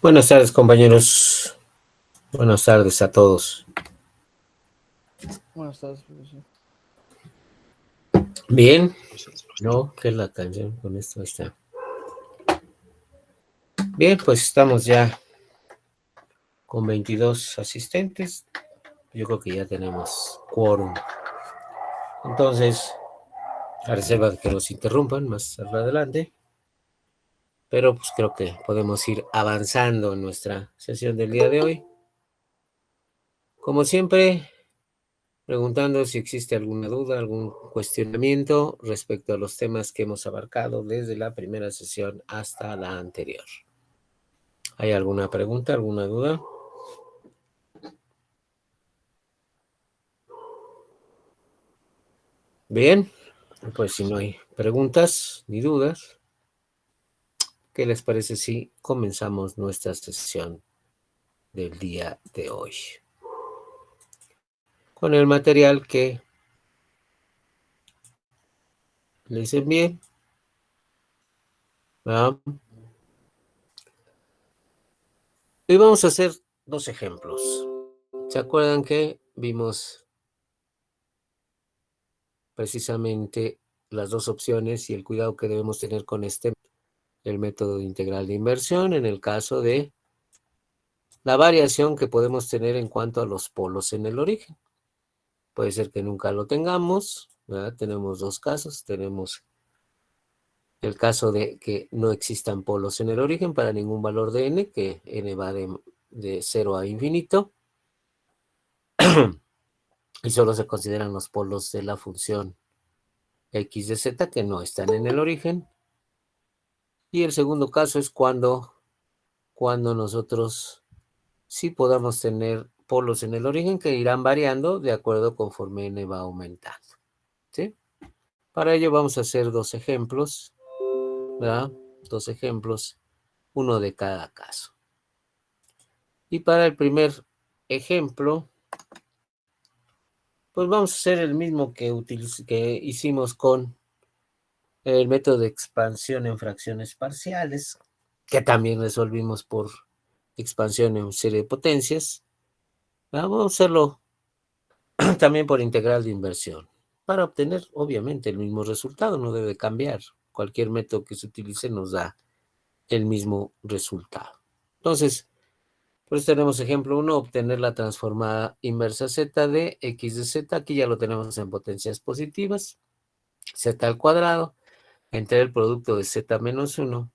Buenas tardes, compañeros. Buenas tardes a todos. Buenas tardes, profesor. Bien, ¿no? ¿Qué es la canción con esto? Está. Bien, pues estamos ya con 22 asistentes. Yo creo que ya tenemos quórum. Entonces, a reserva de que nos interrumpan más adelante. Pero pues creo que podemos ir avanzando en nuestra sesión del día de hoy. Como siempre, preguntando si existe alguna duda, algún cuestionamiento respecto a los temas que hemos abarcado desde la primera sesión hasta la anterior. ¿Hay alguna pregunta, alguna duda? Bien, pues si no hay preguntas ni dudas, ¿qué les parece si comenzamos nuestra sesión del día de hoy? Con el material que les envié. ¿Verdad? Y vamos a hacer dos ejemplos. ¿Se acuerdan que vimos precisamente las dos opciones y el cuidado que debemos tener con el método integral de inversión en el caso de la variación que podemos tener en cuanto a los polos en el origen? Puede ser que nunca lo tengamos, ¿verdad? Tenemos dos casos. Tenemos el caso de que no existan polos en el origen para ningún valor de n, que n va de 0 a infinito, y solo se consideran los polos de la función x de z que no están en el origen. Y el segundo caso es cuando nosotros sí podamos tener polos en el origen que irán variando de acuerdo conforme n va aumentando, ¿sí? Para ello vamos a hacer dos ejemplos, ¿verdad? Dos ejemplos, uno de cada caso. Y para el primer ejemplo, pues vamos a hacer el mismo que hicimos con el método de expansión en fracciones parciales, que también resolvimos por expansión en serie de potencias. Vamos a hacerlo también por integral de inversión, para obtener obviamente el mismo resultado. No debe cambiar. Cualquier método que se utilice nos da el mismo resultado. Entonces, pues tenemos ejemplo 1, obtener la transformada inversa z de x de z. Aquí ya lo tenemos en potencias positivas. Z al cuadrado entre el producto de z menos 1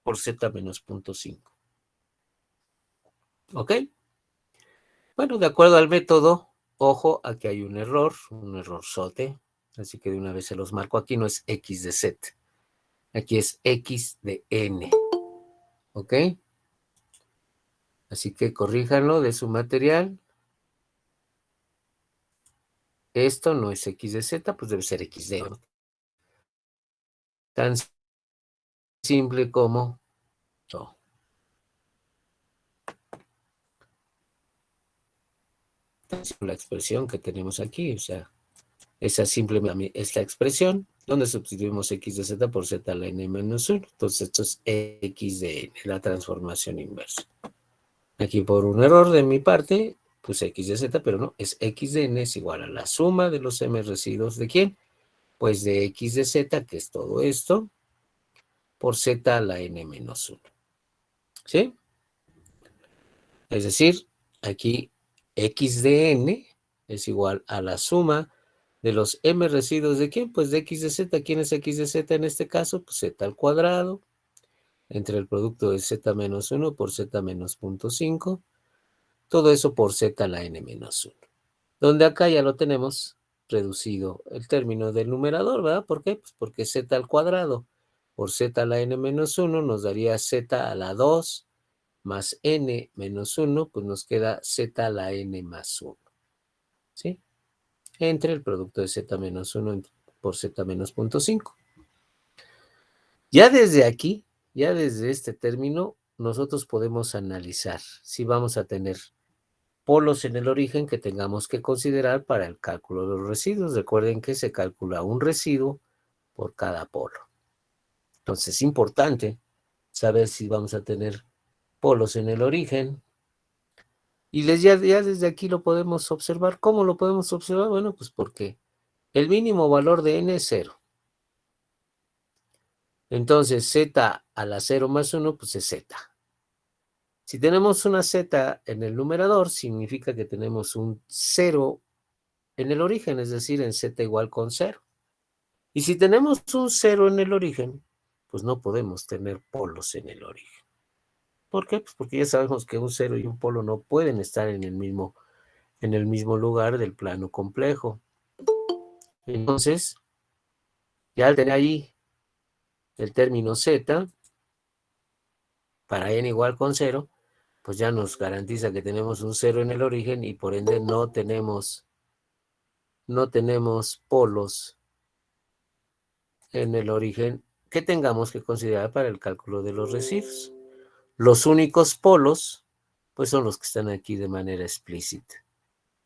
por z menos 0.5. ¿Ok? Bueno, de acuerdo al método, ojo, aquí hay un errorzote. Así que de una vez se los marco. Aquí no es x de z. Aquí es x de n. ¿Ok? Así que corríjanlo de su material. Esto no es x de z, pues debe ser x de n. Tan simple como esto. La expresión que tenemos aquí, o sea, esa simplemente es la expresión donde sustituimos x de z por z a la n menos 1. Entonces esto es x de n, la transformación inversa. Aquí por un error de mi parte puse x de z, pero no, es x de n es igual a la suma de los m residuos ¿de quién? Pues de x de z, que es todo esto, por z a la n menos 1. ¿Sí? Es decir, aquí x de n es igual a la suma de los m residuos ¿de quién? Pues de x de z. ¿Quién es x de z en este caso? Pues z al cuadrado entre el producto de z menos 1 por z menos 0.5. Todo eso por z a la n menos 1. Donde acá ya lo tenemos reducido el término del numerador, ¿verdad? ¿Por qué? Pues porque z al cuadrado por z a la n menos 1 nos daría z a la 2 más n menos 1, pues nos queda z a la n más 1. ¿Sí? Entre el producto de z menos 1 por z menos 0.5. Ya desde aquí, ya desde este término, nosotros podemos analizar si vamos a tener polos en el origen que tengamos que considerar para el cálculo de los residuos. Recuerden que se calcula un residuo por cada polo. Entonces es importante saber si vamos a tener polos en el origen. Y ya desde aquí lo podemos observar. ¿Cómo lo podemos observar? Bueno, pues porque el mínimo valor de n es 0. Entonces, z a la 0 más 1, pues es z. Si tenemos una z en el numerador, significa que tenemos un 0 en el origen, es decir, en z igual con 0. Y si tenemos un 0 en el origen, pues no podemos tener polos en el origen. ¿Por qué? Pues porque ya sabemos que un 0 y un polo no pueden estar en el mismo lugar del plano complejo. Entonces, ya al tener ahí el término z, para n igual con 0, pues ya nos garantiza que tenemos un 0 en el origen y por ende no tenemos polos en el origen que tengamos que considerar para el cálculo de los residuos. Los únicos polos, pues son los que están aquí de manera explícita,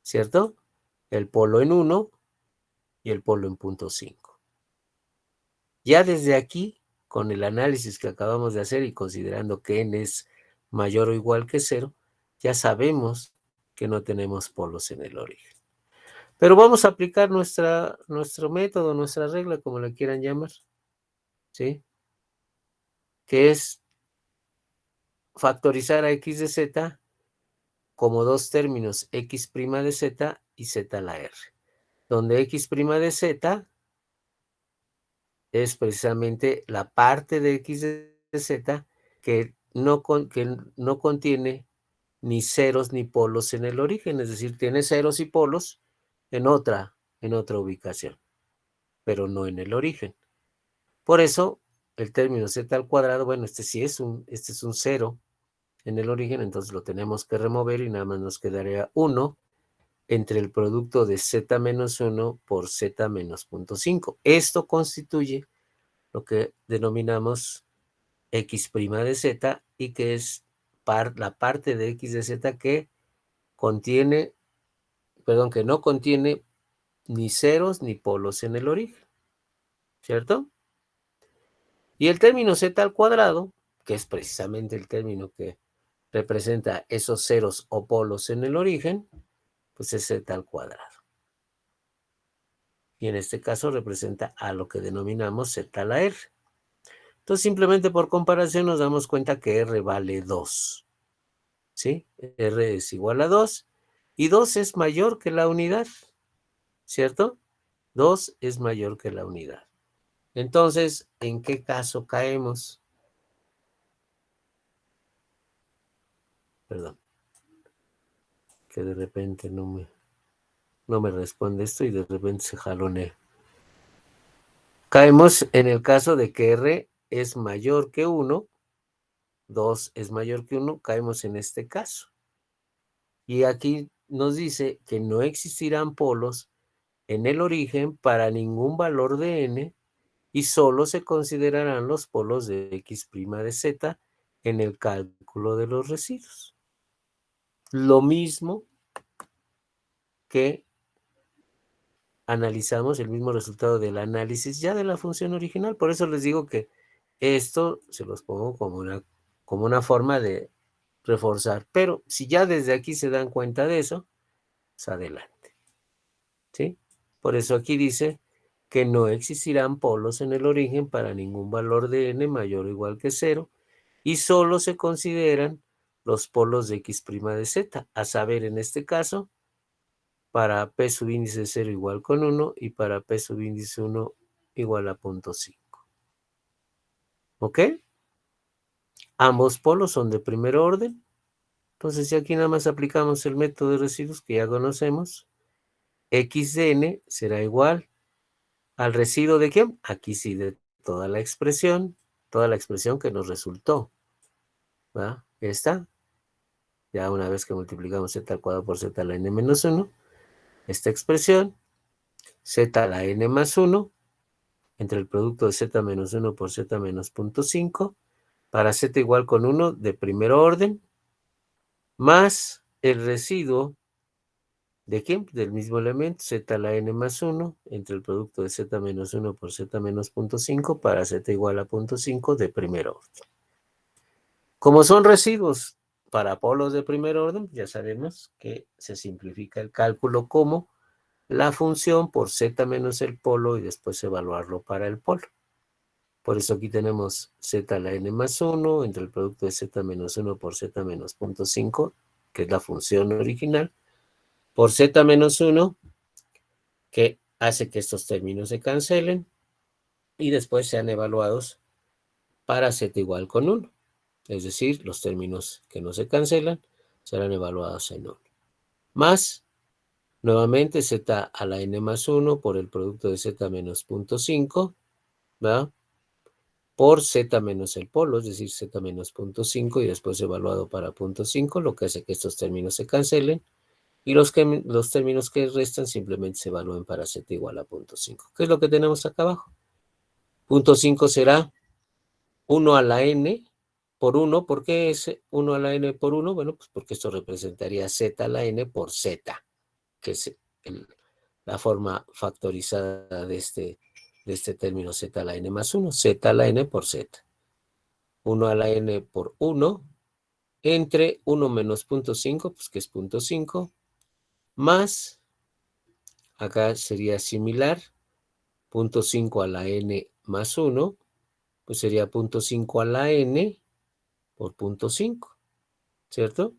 ¿cierto? El polo en 1 y el polo en punto 5. Ya desde aquí, con el análisis que acabamos de hacer y considerando que n es mayor o igual que 0, ya sabemos que no tenemos polos en el origen. Pero vamos a aplicar nuestro método, nuestra regla, como la quieran llamar, ¿sí? Que es factorizar a x de z como dos términos, x' de z y z a la r, donde x' de z es precisamente la parte de x de z que no contiene ni ceros ni polos en el origen, es decir, tiene ceros y polos en otra ubicación, pero no en el origen. Por eso, el término z al cuadrado, bueno, este es un 0 en el origen, entonces lo tenemos que remover y nada más nos quedaría 1 entre el producto de z menos 1 por z menos 0.5. Esto constituye lo que denominamos x' de z y que es la parte de x de z que no contiene ni ceros ni polos en el origen, ¿cierto? Y el término z al cuadrado, que es precisamente el término que representa esos ceros o polos en el origen, pues es z al cuadrado. Y en este caso representa a lo que denominamos z a la r. Entonces, simplemente por comparación nos damos cuenta que r vale 2. ¿Sí? R es igual a 2 y 2 es mayor que la unidad, ¿cierto? 2 es mayor que la unidad. Entonces, ¿en qué caso caemos? Perdón, que de repente no me responde esto y de repente se jalonea. Caemos en el caso de que R es mayor que 1, 2 es mayor que 1, caemos en este caso. Y aquí nos dice que no existirán polos en el origen para ningún valor de n y solo se considerarán los polos de x' de z en el cálculo de los residuos. Lo mismo que analizamos, el mismo resultado del análisis ya de la función original. Por eso les digo que esto se los pongo como una forma de reforzar. Pero si ya desde aquí se dan cuenta de eso, pues adelante. ¿Sí? Por eso aquí dice que no existirán polos en el origen para ningún valor de n mayor o igual que 0 y solo se consideran los polos de x' de z, a saber, en este caso, para p subíndice 0 igual con 1 y para p subíndice 1 igual a 0.5. ¿Ok? Ambos polos son de primer orden. Entonces, si aquí nada más aplicamos el método de residuos que ya conocemos, x de n será igual al residuo de ¿quién? Aquí sí, de toda la expresión que nos resultó. ¿Va? Esta, ya una vez que multiplicamos z al cuadrado por z a la n menos 1, esta expresión, z a la n más 1, entre el producto de z menos 1 por z menos 0.5, para z igual con 1 de primer orden, más el residuo ¿de quién? Del mismo elemento, z a la n más 1, entre el producto de z menos 1 por z menos 0.5, para z igual a 0.5 de primer orden. Como son residuos para polos de primer orden, ya sabemos que se simplifica el cálculo como la función por z menos el polo y después evaluarlo para el polo. Por eso aquí tenemos z a la n más 1 entre el producto de z menos 1 por z menos 0.5, que es la función original, por z menos 1, que hace que estos términos se cancelen y después sean evaluados para z igual con 1. Es decir, los términos que no se cancelan serán evaluados en 1. Más, nuevamente, z a la n más 1 por el producto de z menos 0.5, ¿verdad? Por z menos el polo, es decir, z menos 0.5 y después evaluado para 0.5, lo que hace que estos términos se cancelen y los términos que restan simplemente se evalúen para z igual a 0.5. ¿Qué es lo que tenemos acá abajo? 0.5 será 1 a la n por 1. ¿Por qué es 1 a la n por 1? Bueno, pues porque esto representaría z a la n por z, que es la forma factorizada de este término z a la n más 1, z a la n por z. 1 a la n por 1 entre 1 menos 0.5, pues que es 0.5, más, acá sería similar, 0.5 a la n más 1, pues sería 0.5 a la n por 0.5, ¿cierto?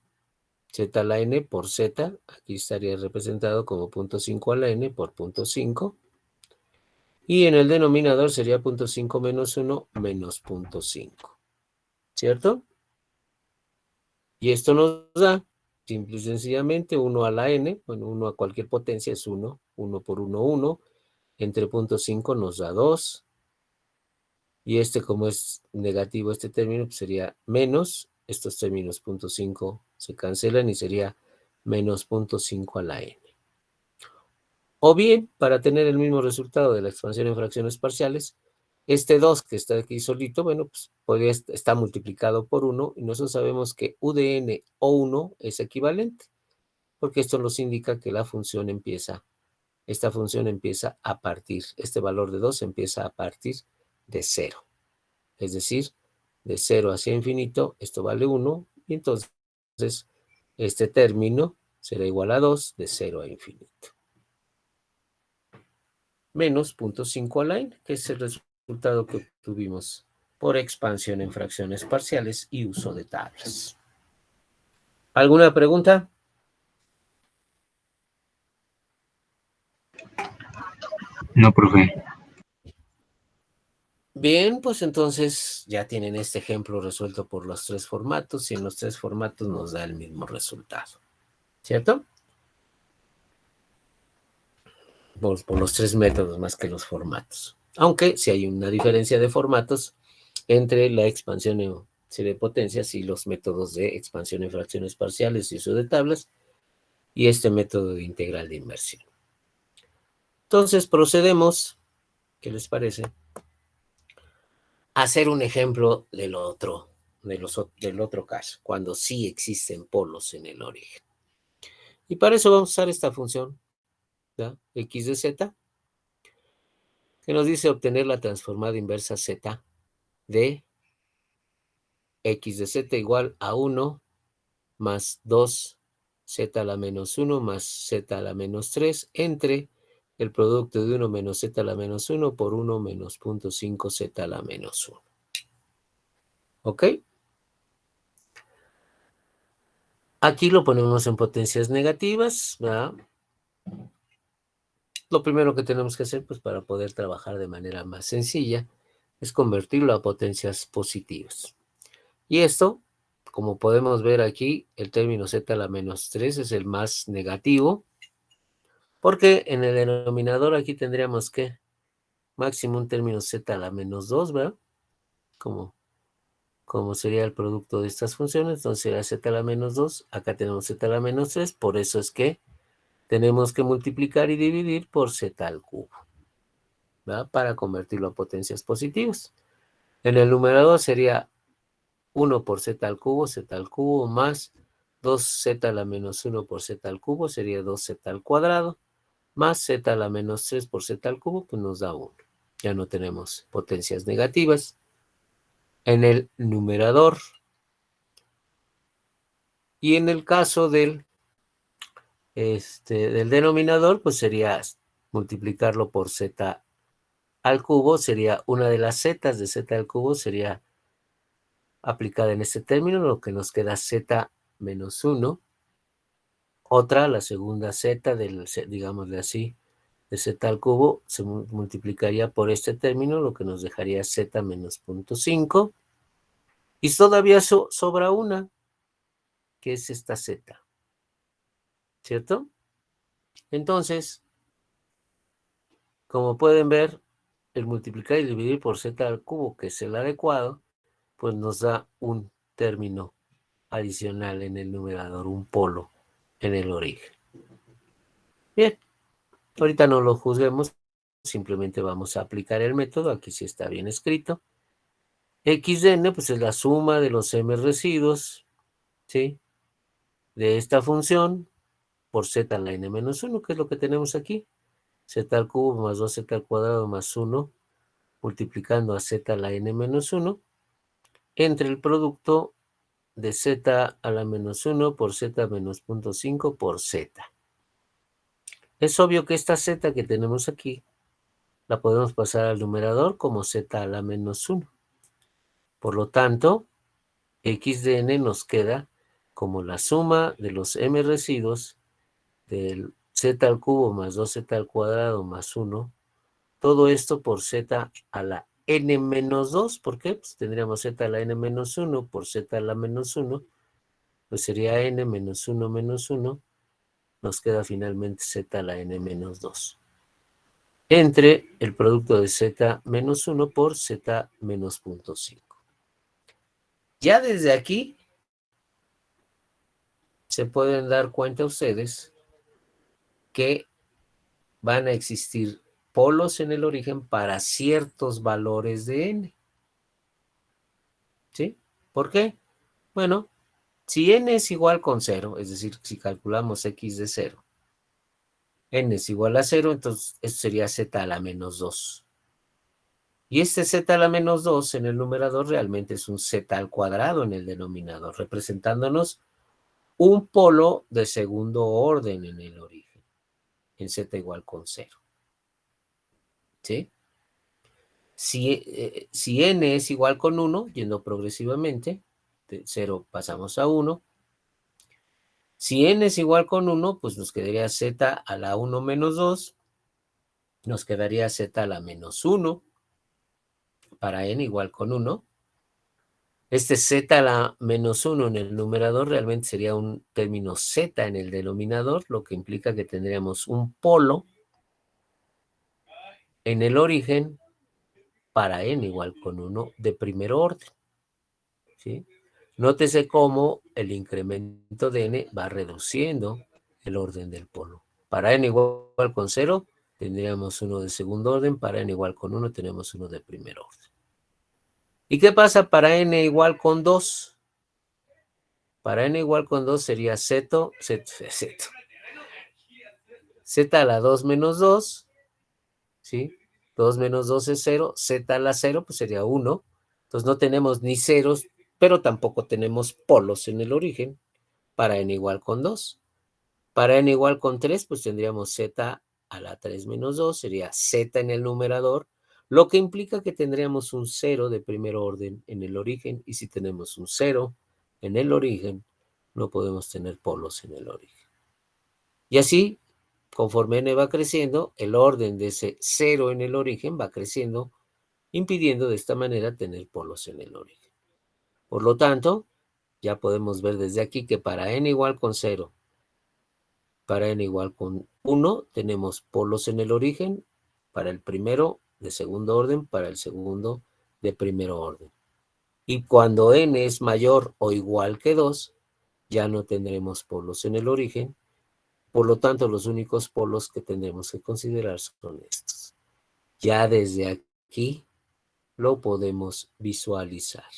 Z a la n por z, aquí estaría representado como 0.5 a la n por 0.5. Y en el denominador sería 0.5 menos 1 menos 0.5, ¿cierto? Y esto nos da, simple y sencillamente, 1 a la n, bueno, 1 a cualquier potencia es 1, 1 por 1, 1, entre 0.5 nos da 2, y como es negativo este término, pues sería menos, estos términos 0.5 se cancelan y sería menos 0.5 a la n. O bien, para tener el mismo resultado de la expansión en fracciones parciales, este 2 que está aquí solito, bueno, pues está multiplicado por 1 y nosotros sabemos que u de n o 1 es equivalente, porque esto nos indica que esta función empieza a partir, este valor de 2 empieza a partir de 0. Es decir, de 0 hacia infinito, esto vale 1, y entonces este término será igual a 2 de 0 a infinito. Menos 0.5 a la n, que es el resultado que obtuvimos por expansión en fracciones parciales y uso de tablas. ¿Alguna pregunta? No, profe. Bien, pues entonces ya tienen este ejemplo resuelto por los 3 formatos y en los 3 formatos nos da el mismo resultado, ¿cierto? Por los 3 métodos más que los formatos. Aunque sí hay una diferencia de formatos entre la expansión en serie de potencias y los métodos de expansión en fracciones parciales y uso de tablas y este método de integral de inversión. Entonces procedemos, ¿qué les parece? A hacer un ejemplo del otro caso, cuando sí existen polos en el origen. Y para eso vamos a usar esta función, ¿ya? X de z, que nos dice obtener la transformada inversa z de x de z igual a 1 más 2 z a la menos 1 más z a la menos 3 entre el producto de 1 menos z a la menos 1 por 1 menos 0.5 z a la menos 1. ¿Ok? Aquí lo ponemos en potencias negativas, ¿verdad? Lo primero que tenemos que hacer, pues para poder trabajar de manera más sencilla, es convertirlo a potencias positivas. Y esto, como podemos ver aquí, el término z a la menos 3 es el más negativo, porque en el denominador aquí tendríamos que máximo un término z a la menos 2, ¿verdad? Como sería el producto de estas funciones, entonces será z a la menos 2, acá tenemos z a la menos 3, por eso es que tenemos que multiplicar y dividir por z al cubo, ¿verdad? Para convertirlo a potencias positivas. En el numerador sería 1 por z al cubo más 2z a la menos 1 por z al cubo, sería 2z al cuadrado, más z a la menos 3 por z al cubo, pues nos da 1. Ya no tenemos potencias negativas. En el numerador Y en el caso del denominador, pues sería multiplicarlo por z al cubo, sería una de las zetas de z al cubo, sería aplicada en este término, lo que nos queda z menos 1. Otra, la segunda z, digámosle así, de z al cubo, se multiplicaría por este término, lo que nos dejaría z menos 0.5. Y todavía sobra una, que es esta z. ¿Cierto? Entonces, como pueden ver, el multiplicar y dividir por z al cubo, que es el adecuado, pues nos da un término adicional en el numerador, un polo en el origen. Bien, ahorita no lo juzguemos, simplemente vamos a aplicar el método, aquí sí está bien escrito. X de n, pues es la suma de los m residuos, ¿sí? De esta función por z a la n menos 1, que es lo que tenemos aquí. Z al cubo más 2z al cuadrado más 1, multiplicando a z a la n menos 1, entre el producto de z a la menos 1 por z menos 0.5 por z. Es obvio que esta z que tenemos aquí la podemos pasar al numerador como z a la menos 1. Por lo tanto, x de n nos queda como la suma de los m residuos del z al cubo más 2z al cuadrado más 1, todo esto por z a la n menos 2. ¿Por qué? Pues tendríamos z a la n menos 1 por z a la menos 1, pues sería n menos 1 menos 1, nos queda finalmente z a la n menos 2. Entre el producto de z menos 1 por z menos 0.5. Ya desde aquí se pueden dar cuenta ustedes que van a existir polos en el origen para ciertos valores de n. ¿Sí? ¿Por qué? Bueno, si n es igual con 0, es decir, si calculamos x de 0, n es igual a 0, entonces esto sería z a la menos 2. Y este z a la menos 2 en el numerador realmente es un z al cuadrado en el denominador, representándonos un polo de segundo orden en el origen, en z igual con 0. ¿Sí? Si n es igual con 1, yendo progresivamente, de 0 pasamos a 1. Si n es igual con 1, pues nos quedaría z a la 1 menos 2, nos quedaría z a la menos 1, para n igual con 1. Este z a la menos 1 en el numerador realmente sería un término z en el denominador, lo que implica que tendríamos un polo en el origen para n igual con 1 de primer orden. ¿Sí? Nótese cómo el incremento de n va reduciendo el orden del polo. Para n igual con 0, tendríamos uno de segundo orden. Para n igual con 1, tenemos uno de primer orden. ¿Y qué pasa para n igual con 2? Para n igual con 2 sería z a la 2 menos 2, ¿sí? 2 menos 2 es 0, z a la 0 pues sería 1. Entonces no tenemos ni ceros, pero tampoco tenemos polos en el origen para n igual con 2. Para n igual con 3, pues tendríamos z a la 3 menos 2, sería z en el numerador, lo que implica que tendríamos un 0 de primer orden en el origen, y si tenemos un 0 en el origen, no podemos tener polos en el origen. Y así, conforme n va creciendo, el orden de ese 0 en el origen va creciendo, impidiendo de esta manera tener polos en el origen. Por lo tanto, ya podemos ver desde aquí que para n igual con 0, para n igual con 1, tenemos polos en el origen, para el primero de segundo orden, para el segundo de primer orden. Y cuando n es mayor o igual que 2, ya no tendremos polos en el origen. Por lo tanto, los únicos polos que tendremos que considerar son estos. Ya desde aquí lo podemos visualizar.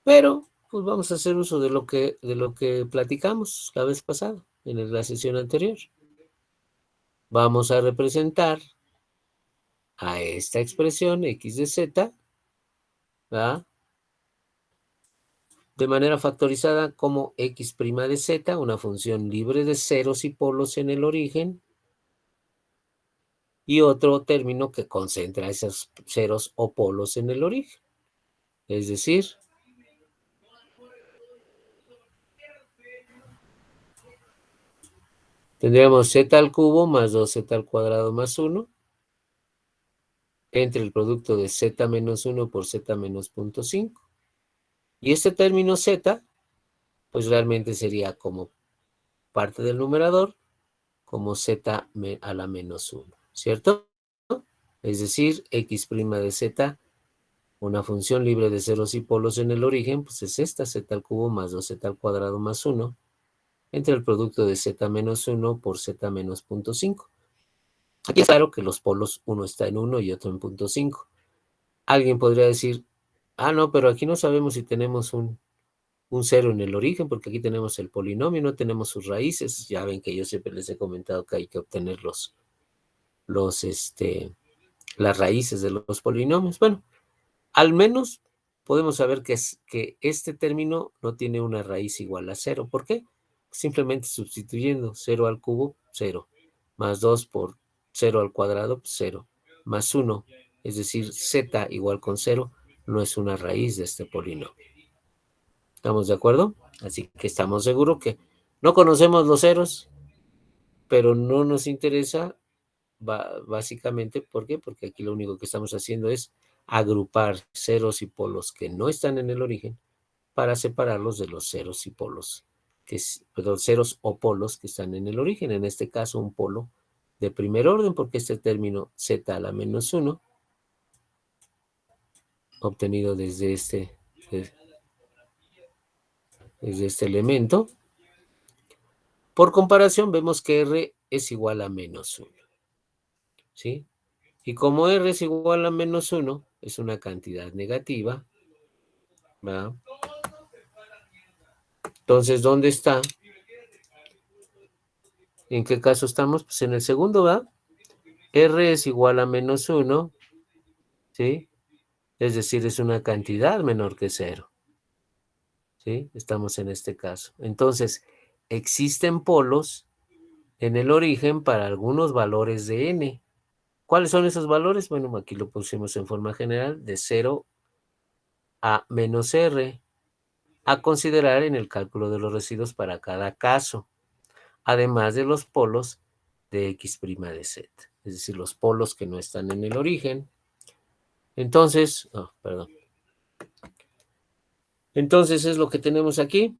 Pero, pues vamos a hacer uso de lo que platicamos la vez pasada, en la sesión anterior. Vamos a representar a esta expresión x de z, ¿verdad? de manera factorizada como x' de z, una función libre de ceros y polos en el origen, y otro término que concentra esos ceros o polos en el origen. Es decir, tendríamos z al cubo más 2z al cuadrado más 1 entre el producto de z menos 1 por z menos 0.5. Y este término z, pues realmente sería como parte del numerador, como z a la menos 1, ¿cierto? Es decir, x' de z, una función libre de ceros y polos en el origen, pues es esta, z al cubo más 2z al cuadrado más 1, entre el producto de z menos 1 por z menos 0.5. Aquí es claro que los polos, uno está en 1 y otro en 0.5. Alguien podría decir, no, pero aquí no sabemos si tenemos un 0 en el origen, porque aquí tenemos el polinomio, no tenemos sus raíces. Ya ven que yo siempre les he comentado que hay que obtener las raíces de los polinomios. Bueno, al menos podemos saber que este término no tiene una raíz igual a 0. ¿Por qué? Simplemente sustituyendo 0 al cubo, 0, más 2 por 0 al cuadrado, 0, más 1, es decir, z igual con 0, no es una raíz de este polinomio. ¿Estamos de acuerdo? Así que estamos seguros que no conocemos los ceros, pero no nos interesa básicamente. ¿Por qué? Porque aquí lo único que estamos haciendo es agrupar ceros y polos que no están en el origen para separarlos de los ceros y polos, ceros o polos que están en el origen. En este caso, un polo de primer orden, porque este término z a la menos 1, obtenido desde este elemento, por comparación vemos que r es igual a menos 1, ¿sí? Y como r es igual a menos 1, es una cantidad negativa, ¿verdad? Entonces, ¿dónde está? ¿En qué caso estamos? Pues en el segundo, ¿verdad? R es igual a menos 1, ¿sí? Es decir, es una cantidad menor que 0, ¿sí? Estamos en este caso. Entonces, existen polos en el origen para algunos valores de n. ¿Cuáles son esos valores? Bueno, aquí lo pusimos en forma general, de 0 a menos r, a considerar en el cálculo de los residuos para cada caso, además de los polos de x' de z, es decir, los polos que no están en el origen. Entonces, entonces es lo que tenemos aquí.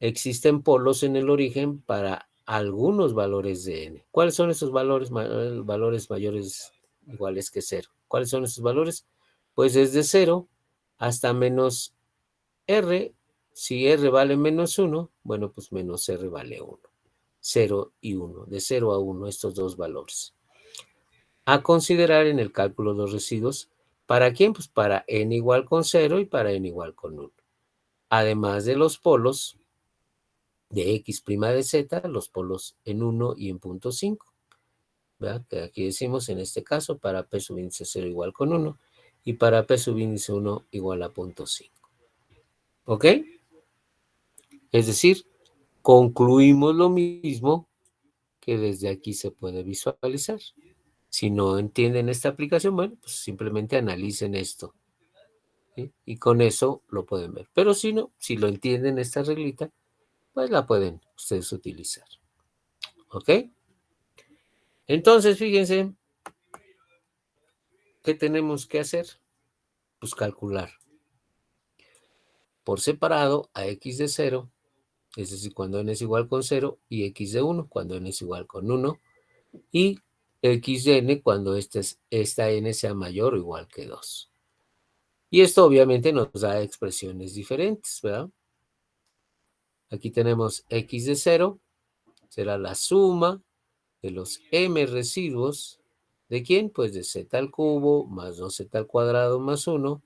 Existen polos en el origen para algunos valores de n. ¿Cuáles son esos valores? Valores mayores iguales que 0. ¿Cuáles son esos valores? Pues desde 0 hasta menos r. Si r vale menos 1, bueno, pues menos r vale 1. 0 y 1. De 0 a 1, estos dos valores. A considerar en el cálculo de los residuos. ¿Para quién? Pues para n igual con 0 y para n igual con 1. Además de los polos de x' de z, los polos en 1 y en 0.5. ¿Verdad? Que aquí decimos en este caso para p subíndice 0 igual con 1 y para p subíndice 1 igual a 0.5. ¿Ok? Es decir, concluimos lo mismo que desde aquí se puede visualizar. Si no entienden esta aplicación, bueno, pues simplemente analicen esto, ¿sí? Y con eso lo pueden ver. Pero si no, si lo entienden esta reglita, pues la pueden ustedes utilizar. ¿Ok? Entonces, fíjense, ¿qué tenemos que hacer? Pues calcular por separado a x de 0, es decir, cuando n es igual con 0, y x de 1, cuando n es igual con 1, y x de n cuando esta n sea mayor o igual que 2. Y esto obviamente nos da expresiones diferentes, ¿verdad? Aquí tenemos x de 0, será la suma de los m residuos, ¿de quién? Pues de z al cubo más 2z al cuadrado más 1,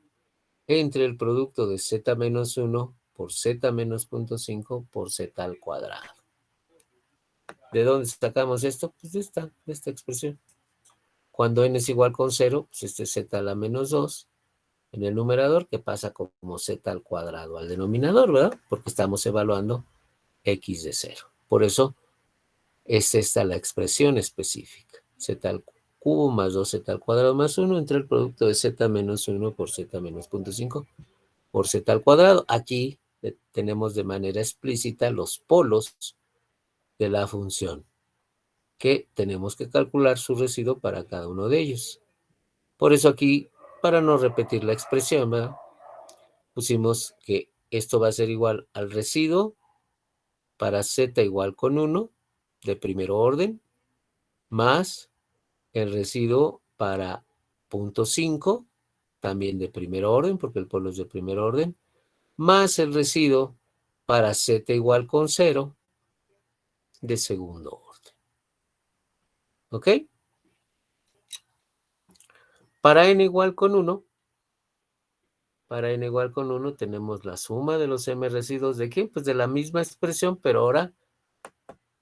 entre el producto de z menos 1 por z menos 0.5 por z al cuadrado. ¿De dónde sacamos esto? Pues de esta expresión. Cuando n es igual con 0, pues este z a la menos 2, en el numerador que pasa como z al cuadrado al denominador, ¿verdad? Porque estamos evaluando x de 0. Por eso es esta la expresión específica. Z al cubo más 2z al cuadrado más 1 entre el producto de z menos 1 por z menos 0.5 por z al cuadrado. Aquí tenemos de manera explícita los polos de la función, que tenemos que calcular su residuo para cada uno de ellos. Por eso aquí, para no repetir la expresión, ¿verdad?, pusimos que esto va a ser igual al residuo para z igual con 1 de primer orden, más el residuo para 0.5, también de primer orden, porque el polo es de primer orden, más el residuo para z igual con 0 de segundo orden. ¿Ok? Para n igual con 1, tenemos la suma de los m residuos de ¿qué? Pues de la misma expresión, pero ahora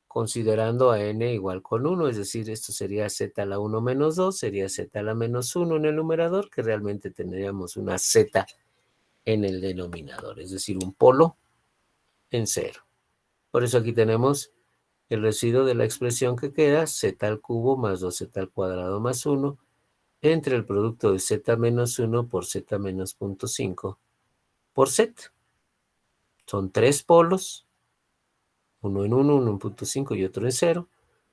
considerando a n igual con 1, es decir, esto sería z a la 1 menos 2, sería z a la menos 1 en el numerador, que realmente tendríamos una z en el denominador, es decir, un polo en 0. Por eso aquí tenemos el residuo de la expresión que queda, z al cubo más 2z al cuadrado más 1, entre el producto de z menos 1 por z menos 0.5 por z. Son 3 polos, uno en 1, uno en 0.5 y otro en 0,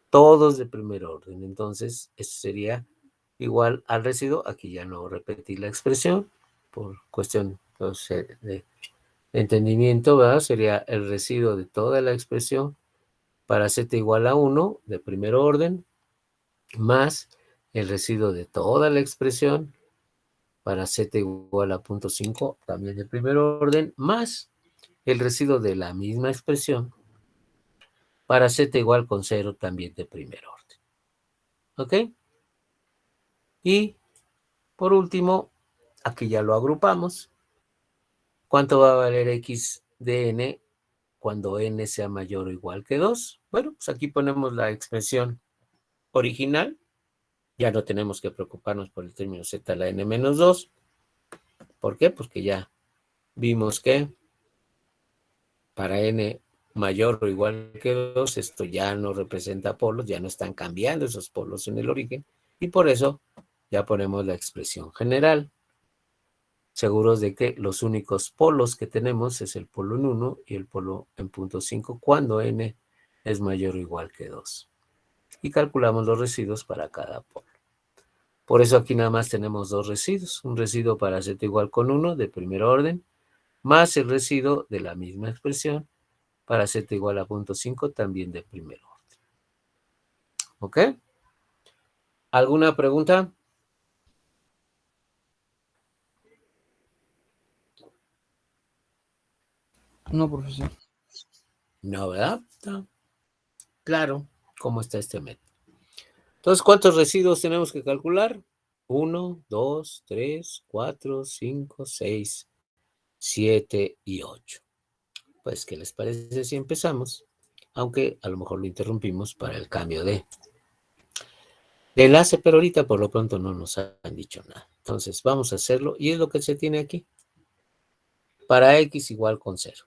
todos de primer orden. Entonces, esto sería igual al residuo. Aquí ya no repetí la expresión por cuestión de entendimiento, ¿verdad? Sería el residuo de toda la expresión para z igual a 1 de primer orden, más el residuo de toda la expresión para z igual a 0.5, también de primer orden, más el residuo de la misma expresión para z igual con 0, también de primer orden. ¿Ok? Y por último, aquí ya lo agrupamos. ¿Cuánto va a valer x de n cuando n sea mayor o igual que 2? Bueno, pues aquí ponemos la expresión original. Ya no tenemos que preocuparnos por el término z a la n menos 2. ¿Por qué? Porque ya vimos que para n mayor o igual que 2, esto ya no representa polos, ya no están cambiando esos polos en el origen, y por eso ya ponemos la expresión general, seguros de que los únicos polos que tenemos es el polo en 1 y el polo en 0.5 cuando n es mayor o igual que 2. Y calculamos los residuos para cada polo. Por eso aquí nada más tenemos dos residuos, un residuo para z igual con 1 de primer orden, más el residuo de la misma expresión para z igual a 0.5 también de primer orden. ¿Ok? ¿Alguna pregunta? No, profesor. No, ¿verdad? No. Claro, ¿cómo está este método? Entonces, ¿cuántos residuos tenemos que calcular? 1, 2, 3, 4, 5, 6, 7 y 8. Pues, ¿qué les parece si empezamos? Aunque a lo mejor lo interrumpimos para el cambio de enlace, pero ahorita por lo pronto no nos han dicho nada. Entonces, vamos a hacerlo y es lo que se tiene aquí. Para x igual con 0.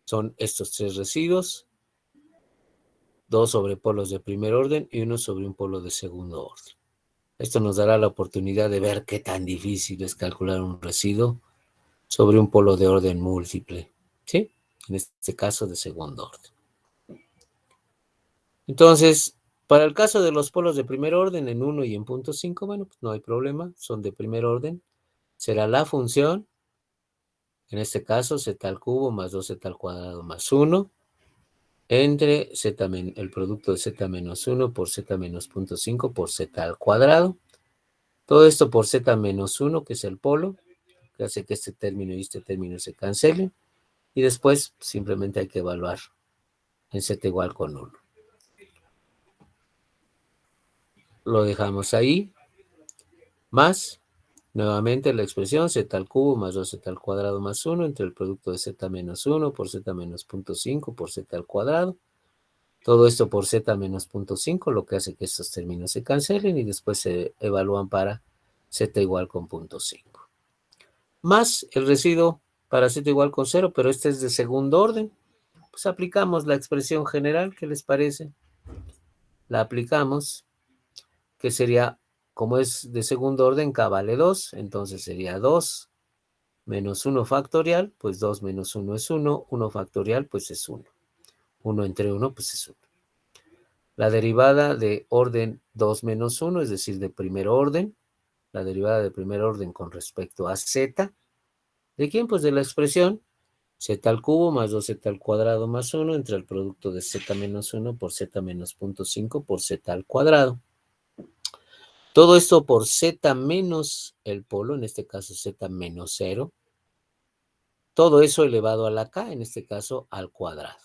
Son estos tres residuos, 2 sobre polos de primer orden y 1 sobre un polo de segundo orden. Esto nos dará la oportunidad de ver qué tan difícil es calcular un residuo sobre un polo de orden múltiple, ¿sí? En este caso de segundo orden. Entonces, para el caso de los polos de primer orden en 1 y en 0.5, bueno, pues no hay problema, son de primer orden. Será la función, en este caso, z al cubo más 2z al cuadrado más 1, entre z, el producto de z menos 1 por z menos 0.5 por z al cuadrado. Todo esto por z menos 1, que es el polo, que hace que este término y este término se cancelen. Y después simplemente hay que evaluar en z igual con 1. Lo dejamos ahí. Más, nuevamente la expresión z al cubo más 2z al cuadrado más 1 entre el producto de z menos 1 por z menos 0.5 por z al cuadrado. Todo esto por z menos 0.5, lo que hace que estos términos se cancelen y después se evalúan para z igual con 0.5. más el residuo para z igual con 0, pero este es de segundo orden. Pues aplicamos la expresión general, ¿qué les parece? La aplicamos, que sería, como es de segundo orden, k vale 2, entonces sería 2 menos 1 factorial, pues 2 menos 1 es 1, 1 factorial, pues es 1. 1 entre 1, pues es 1. La derivada de orden 2 menos 1, es decir, de primer orden, la derivada de primer orden con respecto a z, ¿de quién? Pues de la expresión z al cubo más 2z al cuadrado más 1 entre el producto de z menos 1 por z menos 0.5 por z al cuadrado. Todo esto por z menos el polo, en este caso z menos 0. Todo eso elevado a la k, en este caso al cuadrado.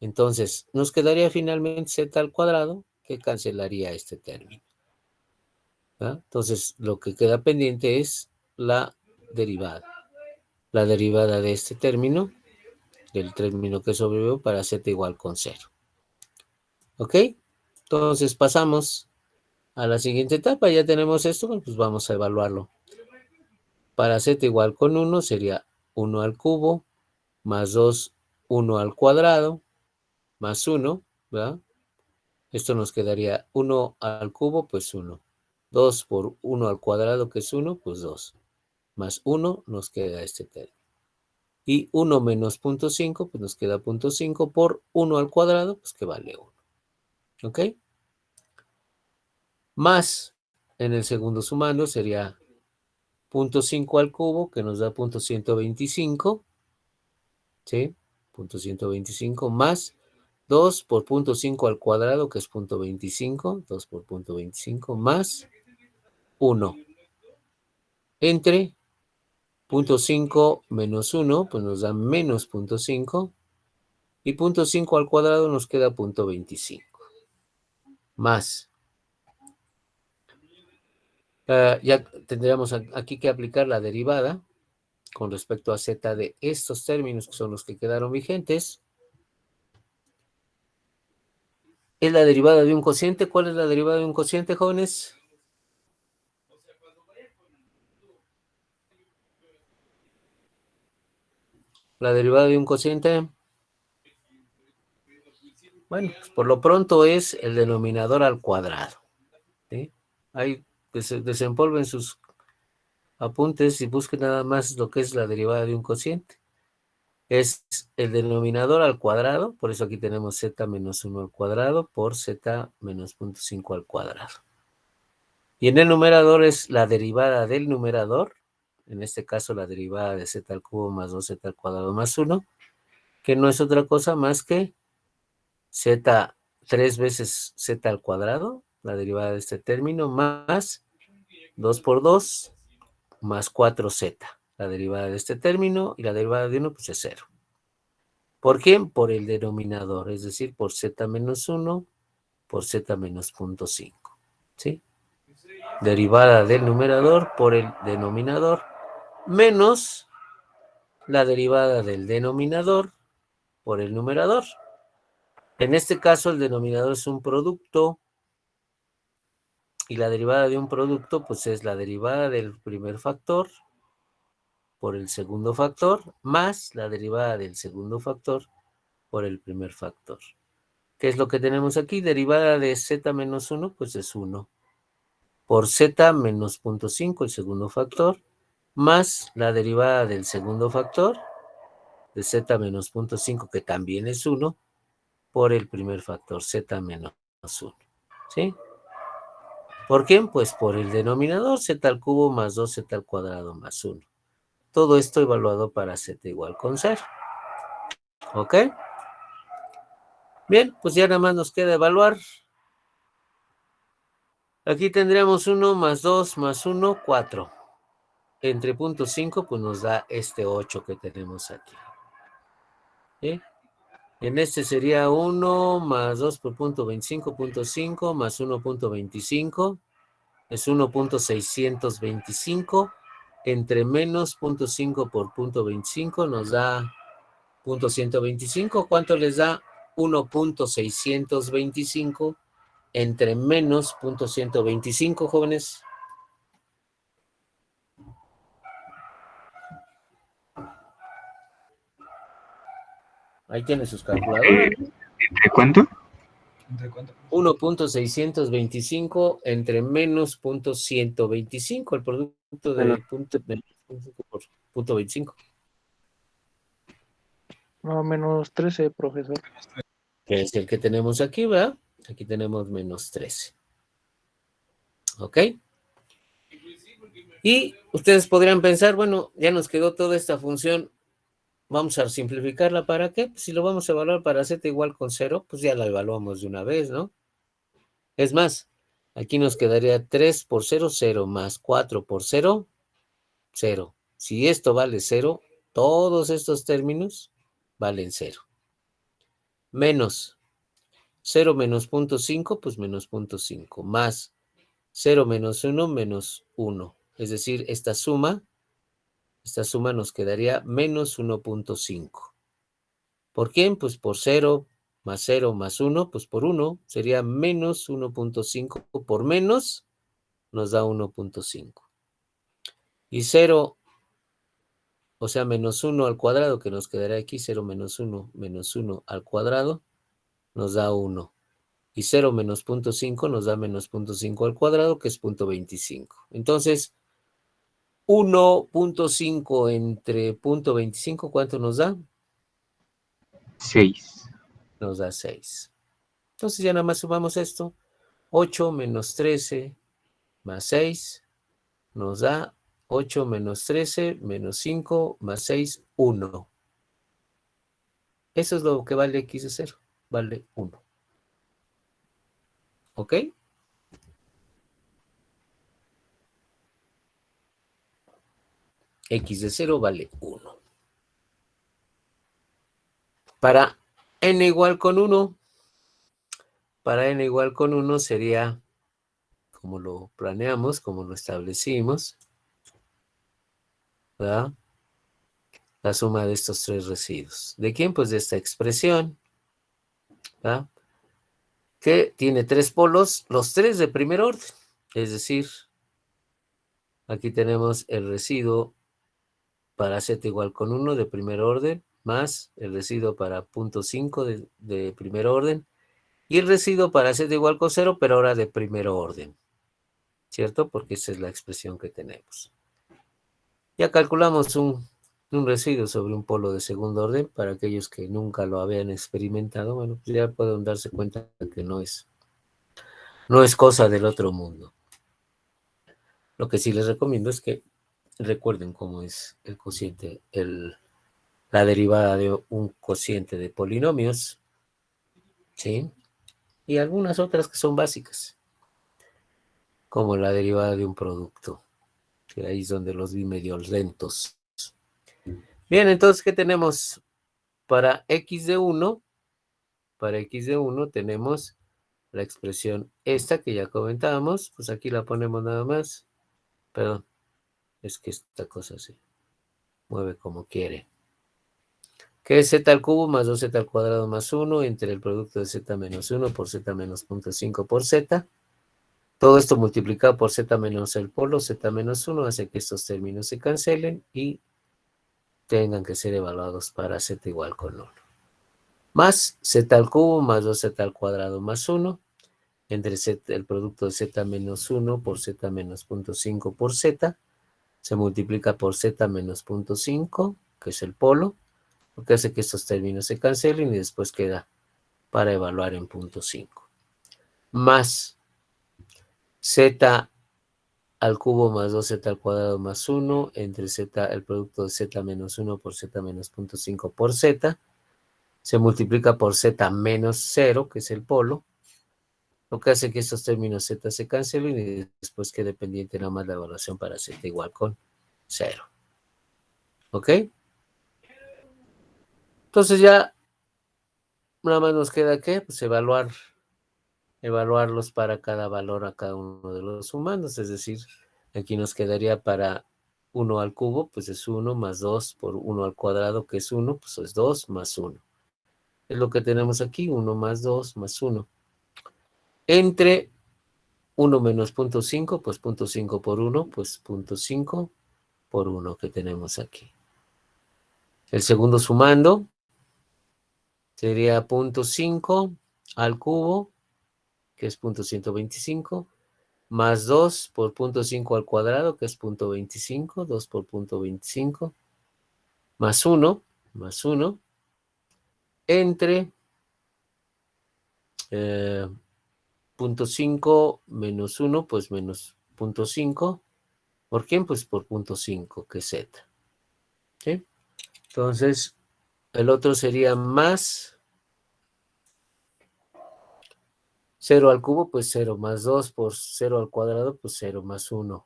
Entonces, nos quedaría finalmente z al cuadrado, que cancelaría este término. ¿Ah? Entonces, lo que queda pendiente es la derivada. La derivada de este término, del término que sobrevivió, para z igual con 0. ¿Ok? Entonces, pasamos a la siguiente etapa. Ya tenemos esto, pues vamos a evaluarlo. Para z igual con 1 sería 1 al cubo, más 2, 1 al cuadrado, más 1, ¿verdad? Esto nos quedaría 1 al cubo, pues 1. 2 por 1 al cuadrado, que es 1, pues 2. Más 1 nos queda este término. Y 1 menos 0.5, pues nos queda 0.5 por 1 al cuadrado, pues que vale 1. ¿Ok? Más, en el segundo sumando, sería 0.5 al cubo, que nos da 0.125. ¿Sí? 0.125 más 2 por 0.5 al cuadrado, que es 0.25. 2 por 0.25 más 1. Entre 0.5 menos 1, pues nos da menos 0.5. Y 0.5 al cuadrado nos queda 0.25. Más. Ya tendríamos aquí que aplicar la derivada con respecto a z de estos términos, que son los que quedaron vigentes. Es la derivada de un cociente. ¿Cuál es la derivada de un cociente, jóvenes? La derivada de un cociente. Bueno, pues por lo pronto es el denominador al cuadrado. ¿Sí? Ahí desempolven sus apuntes y busquen nada más lo que es la derivada de un cociente. Es el denominador al cuadrado, por eso aquí tenemos z menos 1 al cuadrado por z menos 0.5 al cuadrado. Y en el numerador es la derivada del numerador, en este caso la derivada de z al cubo más 2z al cuadrado más 1, que no es otra cosa más que z 3 veces z al cuadrado, la derivada de este término, más 2 por 2, más 4z, la derivada de este término, y la derivada de 1 pues es 0. ¿Por quién? Por el denominador, es decir, por z menos 1 por z menos 0.5. ¿Sí? Derivada del numerador por el denominador menos la derivada del denominador por el numerador. En este caso, el denominador es un producto y la derivada de un producto pues es la derivada del primer factor por el segundo factor más la derivada del segundo factor por el primer factor. ¿Qué es lo que tenemos aquí? Derivada de z menos 1, pues es 1. Por z menos 0.5, el segundo factor, más la derivada del segundo factor, de z menos 0.5, que también es 1, por el primer factor, z menos 1. ¿Sí? ¿Por quién? Pues por el denominador, z al cubo más 2z al cuadrado más 1. Todo esto evaluado para z igual con 0. ¿Ok? Bien, pues ya nada más nos queda evaluar. Aquí tendríamos 1 más 2 más 1, 4. Entre 0.5, pues nos da este 8 que tenemos aquí. ¿Sí? En este sería 1 más 2 por 0.25, más 1.25. Es 1.625. Entre menos 0.5 por 0.25 nos da 0.125. ¿Cuánto les da? 1.625 entre menos 0.125, jóvenes. Ahí tiene sus calculadoras. ¿Entre cuánto? 1.625 entre menos punto 125, el producto de punto 25 por punto 25. No, menos 13, profesor. Que es el que tenemos aquí, ¿verdad? Aquí tenemos menos 13. ¿Ok? Y ustedes podrían pensar, bueno, ya nos quedó toda esta función, vamos a simplificarla, ¿para qué? Pues si lo vamos a evaluar para z igual con 0, pues ya la evaluamos de una vez, ¿no? Es más, aquí nos quedaría 3 por 0, 0, más 4 por 0, 0. Si esto vale 0, todos estos términos valen 0. Menos 0 menos 0.5, pues menos 0.5, más 0 menos 1, menos 1. Es decir, esta suma nos quedaría menos 1.5. ¿Por quién? Pues por 0 más 1, pues por 1. Sería menos 1.5 por menos, nos da 1.5. Y 0, o sea, menos 1 al cuadrado, que nos quedaría aquí, 0 menos 1 al cuadrado, nos da 1. Y 0 menos 0.5 nos da menos 0.5 al cuadrado, que es 0.25. Entonces, 1.5 entre 0.25, ¿cuánto nos da? 6. Nos da 6. Entonces ya nada más sumamos esto. 8 menos 13 más 6 nos da 8 menos 13 menos 5 más 6, 1. Eso es lo que vale x de 0. Vale 1. ¿Ok? X de 0 vale 1. Para n igual con 1, sería, como lo planeamos, como lo establecimos, ¿verdad? La suma de estos tres residuos. ¿De quién? Pues de esta expresión, ¿verdad? Que tiene tres polos, los tres de primer orden. Es decir, aquí tenemos el residuo para z igual con 1 de primer orden, más el residuo para 0.5 de primer orden, y el residuo para z igual con 0, pero ahora de primer orden, ¿cierto? Porque esa es la expresión que tenemos. Ya calculamos un residuo sobre un polo de segundo orden. Para aquellos que nunca lo habían experimentado, bueno, pues ya pueden darse cuenta que no es cosa del otro mundo. Lo que sí les recomiendo es que recuerden cómo es el cociente, la derivada de un cociente de polinomios, ¿sí? Y algunas otras que son básicas, como la derivada de un producto, que ahí es donde los vi medio lentos. Bien, entonces, ¿qué tenemos? Para x de 1, tenemos la expresión esta que ya comentábamos, pues aquí la ponemos nada más. Perdón, es que esta cosa se mueve como quiere. Que es z al cubo más 2z al cuadrado más 1 entre el producto de z menos 1 por z menos 0.5 por z. Todo esto multiplicado por z menos el polo, z menos 1, hace que estos términos se cancelen y tengan que ser evaluados para z igual con 1. Más z al cubo más 2z al cuadrado más 1 entre z, el producto de z menos 1 por z menos 0.5 por z. Se multiplica por z menos 0.5, que es el polo, lo que hace que estos términos se cancelen y después queda para evaluar en 0.5. Más z al cubo más 2z al cuadrado más 1 entre z, el producto de z menos 1 por z menos 0.5 por z. Se multiplica por z menos 0, que es el polo, lo que hace que estos términos z se cancelen y después quede pendiente nada más la evaluación para z igual con 0. ¿Ok? Entonces ya nada más nos queda que pues evaluarlos para cada valor a cada uno de los sumandos, es decir, aquí nos quedaría para 1 al cubo, pues es 1 más 2 por 1 al cuadrado, que es 1, pues es 2 más 1. Es lo que tenemos aquí, 1 más 2 más 1. Entre 1 menos 0.5, pues 0.5 por 1, pues 0.5 por 1 que tenemos aquí. El segundo sumando, sería 0.5 al cubo, que es 0.125, más 2 por 0.5 al cuadrado, que es 0.25, 2 por 0.25, más 1, entre 0.5 menos 1, pues menos 0.5. ¿Por quién? Pues por 0.5, que es z. ¿Sí? Entonces, el otro sería más 0 al cubo, pues 0, más 2 por 0 al cuadrado, pues 0, más 1.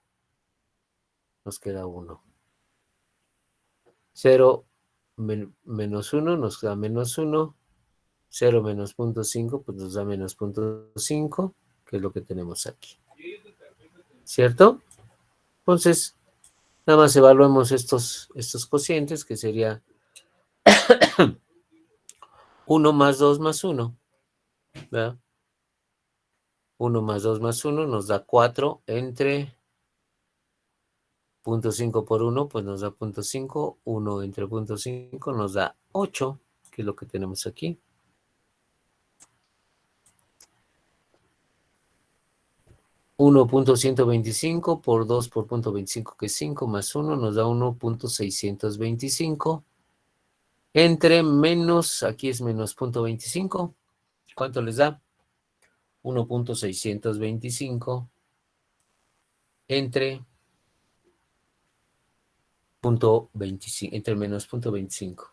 Nos queda 1. 0 menos 1 nos da menos 1. 0 menos 0.5, pues nos da menos 0.5, que es lo que tenemos aquí. ¿Cierto? Entonces, nada más evaluemos estos cocientes, que sería 1 más 2 más 1. ¿Verdad? 1 más 2 más 1 nos da 4 entre 0.5 por 1, pues nos da 0.5. 1 entre 0.5 nos da 8, que es lo que tenemos aquí. 1.125 por 2 por 0.25, que es 5, más 1 nos da 1.625. Entre menos, aquí es menos 0.25. ¿Cuánto les da? 1.625 entre 0.25, entre menos 0.25.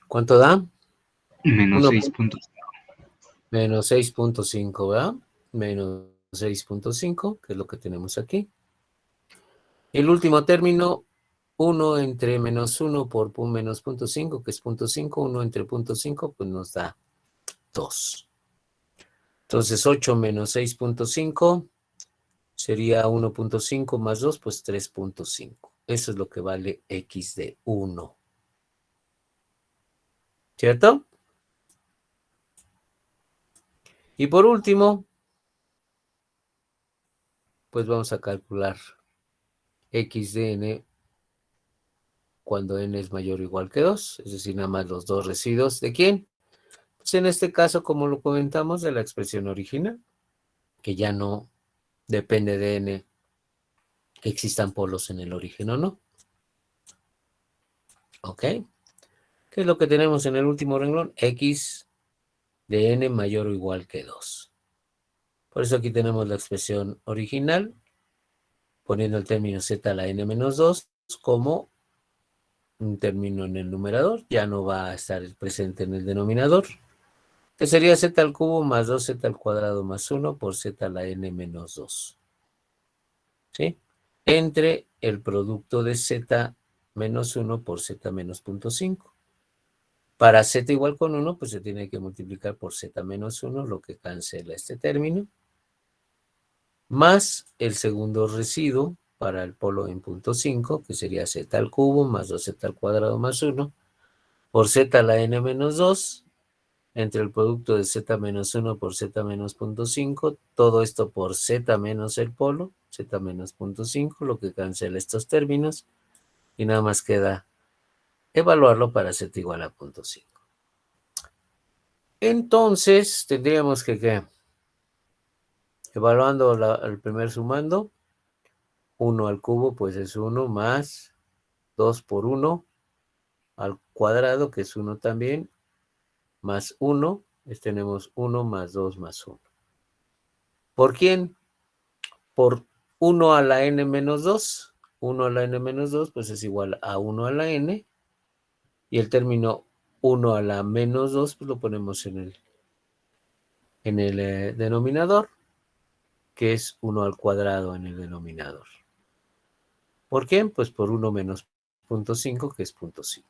¿Cuánto da? Menos 1. 6 puntos. Menos 6.5, ¿verdad? Menos 6.5, que es lo que tenemos aquí. El último término, 1 entre menos 1 por menos 0.5, que es 0.5. 1 entre 0.5, pues nos da 2. Entonces, 8 menos 6.5 sería 1.5 más 2, pues 3.5. Eso es lo que vale x de 1. ¿Cierto? Y por último, pues vamos a calcular x de n cuando n es mayor o igual que 2, es decir, nada más los dos residuos. ¿De quién? Pues en este caso, como lo comentamos, de la expresión original, que ya no depende de n que existan polos en el origen o no. ¿Ok? ¿Qué es lo que tenemos en el último renglón? X de n mayor o igual que 2. Por eso aquí tenemos la expresión original, poniendo el término z a la n menos 2 como un término en el numerador, ya no va a estar presente en el denominador, que sería z al cubo más 2z al cuadrado más 1 por z a la n menos 2. ¿Sí? Entre el producto de z menos 1 por z menos 0.5. Para z igual con 1, pues se tiene que multiplicar por z menos 1, lo que cancela este término, más el segundo residuo para el polo en 0.5, que sería z al cubo más 2z al cuadrado más 1, por z a la n menos 2, entre el producto de z menos 1 por z menos 0.5, todo esto por z menos el polo, z menos 0.5, lo que cancela estos términos, y nada más queda evaluarlo para z igual a 0.5. Entonces, tendríamos que evaluando el primer sumando, 1 al cubo, pues es 1 más 2 por 1 al cuadrado, que es 1 también, más 1, tenemos 1 más 2 más 1. ¿Por quién? Por 1 a la n menos 2. 1 a la n menos 2, pues es igual a 1 a la n. Y el término 1 a la menos 2, pues lo ponemos en el denominador, que es 1 al cuadrado en el denominador. ¿Por qué? Pues por 1 menos 0.5, que es 0.5.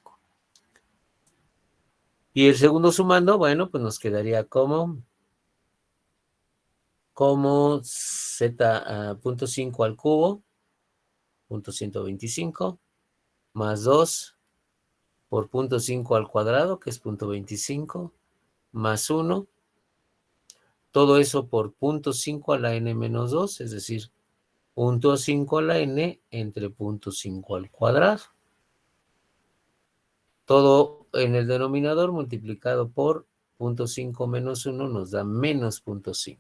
Y el segundo sumando, bueno, pues nos quedaría como z 0.5 al cubo, 0.125, más 2 por 0.5 al cuadrado, que es 0.25, más 1 todo eso por 0.5 a la n menos 2, es decir, 0.5 a la n entre 0.5 al cuadrado. Todo en el denominador multiplicado por 0.5 menos 1 nos da menos 0.5.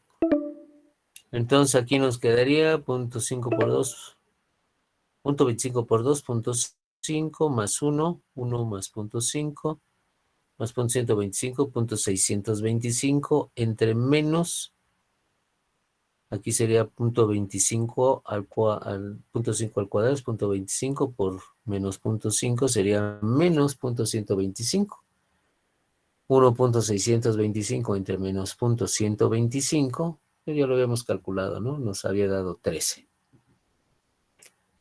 Entonces aquí nos quedaría 0.5 por 2, 0.25 por 2, 0.5 más 1, 1 más 0.5, más 0.125, 0.625 entre menos, aquí sería 0.25 al 0.5 al cuadrado, es 0.25 por menos 0.5 sería menos 0.125. 1.625 entre menos 0.125, ya lo habíamos calculado, ¿no? Nos había dado 13.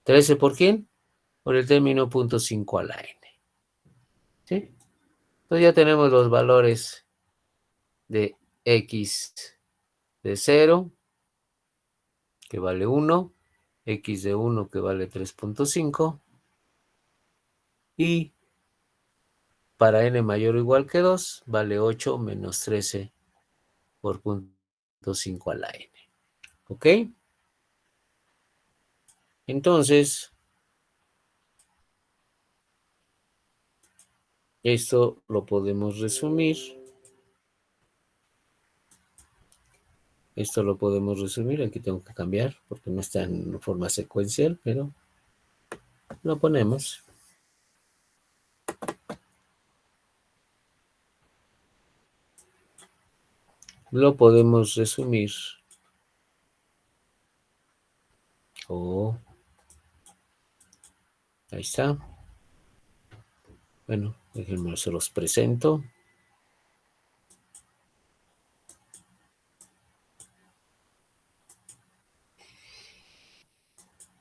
¿13 por quién? Por el término 0.5 a la n. ¿Sí? Entonces ya tenemos los valores de x de 0, que vale 1, x de 1, que vale 3.5, y para n mayor o igual que 2, vale 8 menos 13 por 0.5 a la n. ¿Ok? Entonces, esto lo podemos resumir. Esto lo podemos resumir. Aquí tengo que cambiar porque no está en forma secuencial, pero lo ponemos. Lo podemos resumir. Oh, ahí está. Bueno, déjenme, se los presento.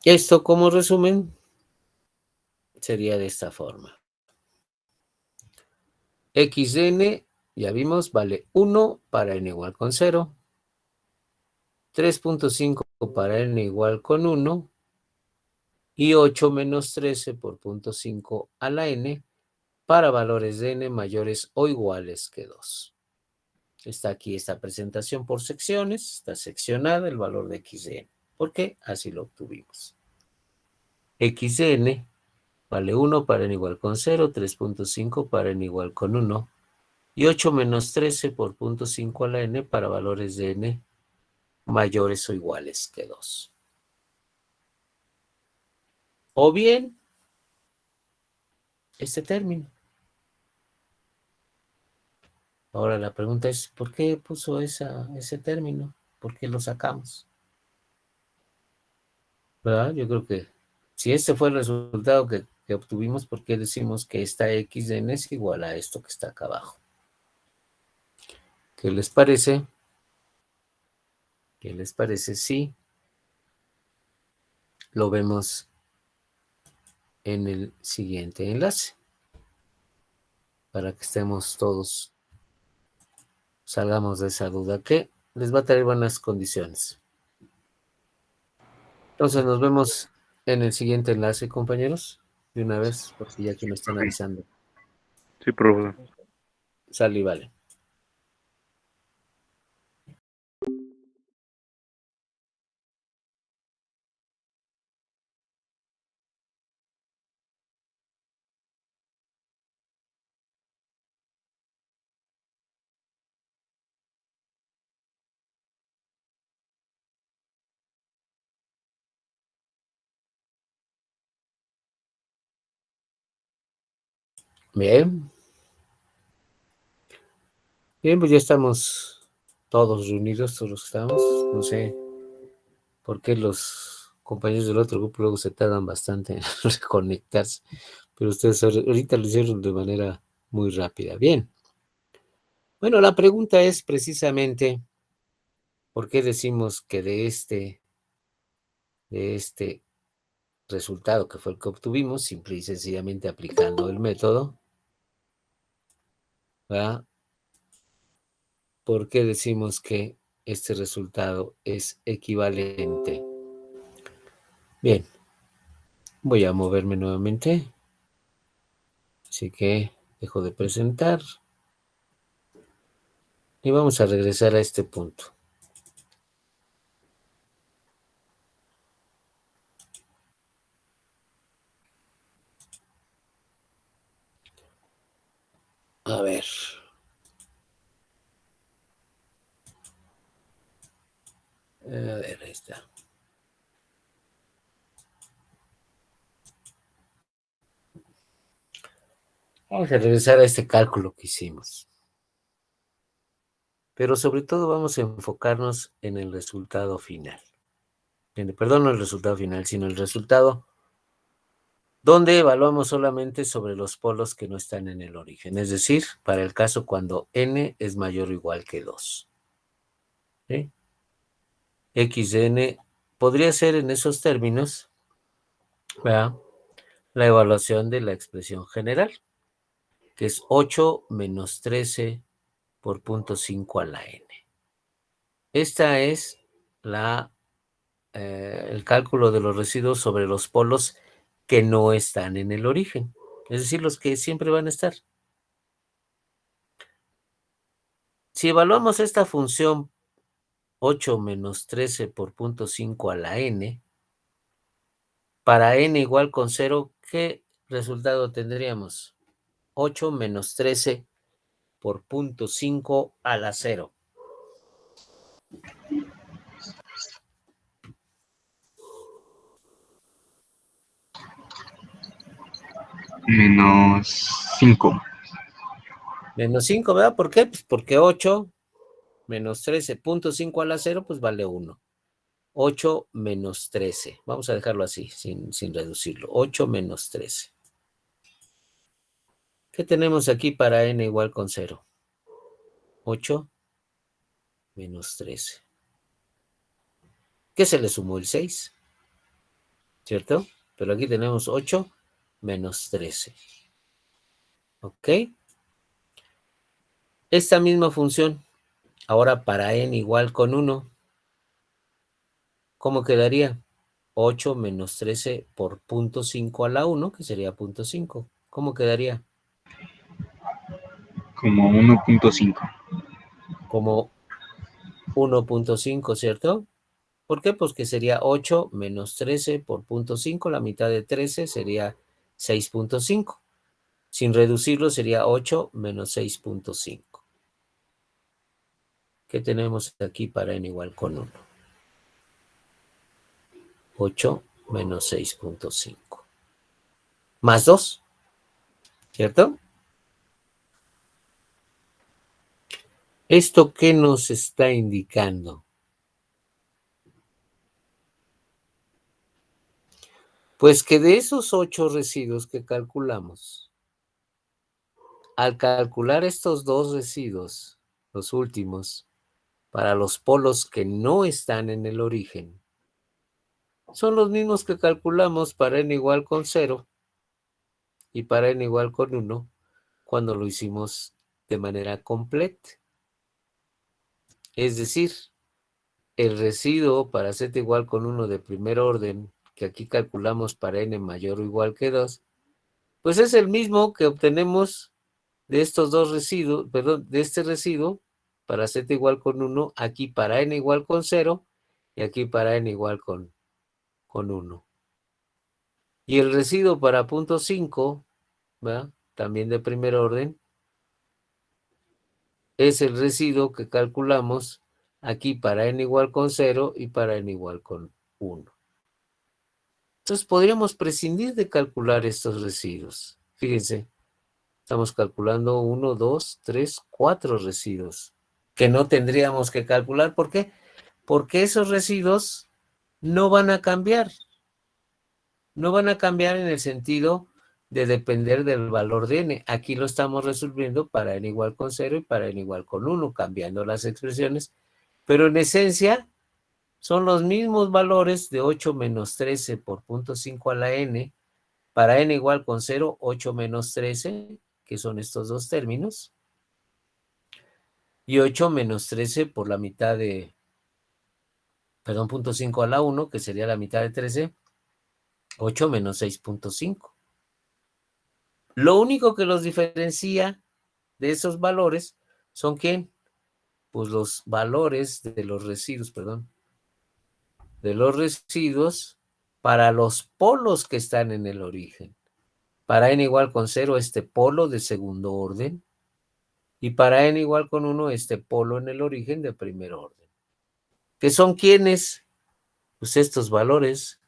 Esto como resumen sería de esta forma. X de n, ya vimos, vale 1 para n igual con 0. 3.5 para n igual con 1. Y 8 menos 13 por 0.5 a la n para valores de n mayores o iguales que 2. Está aquí esta presentación por secciones, está seccionada el valor de x de n. ¿Por qué? Así lo obtuvimos. X de n vale 1 para n igual con 0, 3.5 para n igual con 1, y 8 menos 13 por 0.5 a la n para valores de n mayores o iguales que 2. O bien, este término. Ahora la pregunta es, ¿por qué puso ese término? ¿Por qué lo sacamos? ¿Verdad? Yo creo que si este fue el resultado que obtuvimos, ¿por qué decimos que esta x de n es igual a esto que está acá abajo? ¿Qué les parece? ¿Qué les parece si lo vemos en el siguiente enlace? Para que estemos todos, salgamos de esa duda que les va a traer buenas condiciones. Entonces nos vemos en el siguiente enlace, compañeros, de una vez, porque ya aquí me están avisando. Sí, profe. Sale y vale. Bien. Bien, pues ya estamos todos reunidos, todos los que estamos. No sé por qué los compañeros del otro grupo luego se tardan bastante en reconectarse, pero ustedes ahorita lo hicieron de manera muy rápida. Bien. Bueno, la pregunta es precisamente, ¿por qué decimos que de este resultado que fue el que obtuvimos, simple y sencillamente aplicando el método, ¿verdad? ¿Por qué decimos que este resultado es equivalente? Bien, voy a moverme nuevamente. Así que dejo de presentar. Y vamos a regresar a este punto. A ver, ahí está. Vamos a regresar a este cálculo que hicimos. Pero sobre todo vamos a enfocarnos en el resultado final. Perdón, no el resultado final, sino el resultado donde evaluamos solamente sobre los polos que no están en el origen. Es decir, para el caso cuando n es mayor o igual que 2. ¿Sí? X de n podría ser en esos términos, ¿verdad?, la evaluación de la expresión general, que es 8 menos 13 por 0.5 a la n. Esta es el cálculo de los residuos sobre los polos que no están en el origen, es decir, los que siempre van a estar. Si evaluamos esta función 8 menos 13 por 0.5 a la n, para n igual con 0, ¿qué resultado tendríamos? 8 menos 13 por 0.5 a la 0. Menos 5. Menos 5, ¿verdad? ¿Por qué? Pues porque 8 menos 13.5 a la 0, pues vale 1. 8 menos 13. Vamos a dejarlo así, sin reducirlo. 8 menos 13. ¿Qué tenemos aquí para n igual con 0? 8 menos 13. ¿Qué se le sumó? El 6, ¿cierto? Pero aquí tenemos 8 menos 13. ¿Ok? Esta misma función, ahora para n igual con 1, ¿cómo quedaría? 8 menos 13 por 0.5 a la 1, que sería 0.5. ¿Cómo quedaría? Como 1.5. Como 1.5, ¿cierto? ¿Por qué? Pues que sería 8 menos 13 por 0.5, la mitad de 13 sería 6.5. Sin reducirlo sería 8 menos 6.5. ¿Qué tenemos aquí para n igual con 1? 8 menos 6.5. Más 2, ¿cierto? ¿Esto qué nos está indicando? Pues que de esos 8 residuos que calculamos, al calcular estos 2 residuos, los últimos, para los polos que no están en el origen, son los mismos que calculamos para n igual con 0 y para n igual con 1 cuando lo hicimos de manera completa. Es decir, el residuo para z igual con 1 de primer orden, que aquí calculamos para n mayor o igual que 2, pues es el mismo que obtenemos de estos dos residuos, perdón, de este residuo para z igual con 1, aquí para n igual con 0 y aquí para n igual con 1. Y el residuo para 0.5, ¿verdad?, también de primer orden, es el residuo que calculamos aquí para n igual con 0 y para n igual con 1. Entonces podríamos prescindir de calcular estos residuos. Fíjense, estamos calculando 1, 2, 3, 4 residuos que no tendríamos que calcular. ¿Por qué? Porque esos residuos no van a cambiar. No van a cambiar en el sentido de depender del valor de n. Aquí lo estamos resolviendo para n igual con 0 y para n igual con 1, cambiando las expresiones. Pero en esencia son los mismos valores de 8 menos 13 por 0.5 a la n, para n igual con 0, 8 menos 13, que son estos dos términos, y 8 menos 13 por la mitad de, perdón, 0.5 a la 1, que sería la mitad de 13, 8 menos 6.5. Lo único que los diferencia de esos valores son ¿quién? Pues los valores de los residuos, perdón, de los residuos para los polos que están en el origen. Para n igual con 0, este polo de segundo orden, y para n igual con 1, este polo en el origen de primer orden. ¿Que son quiénes? Pues estos valores.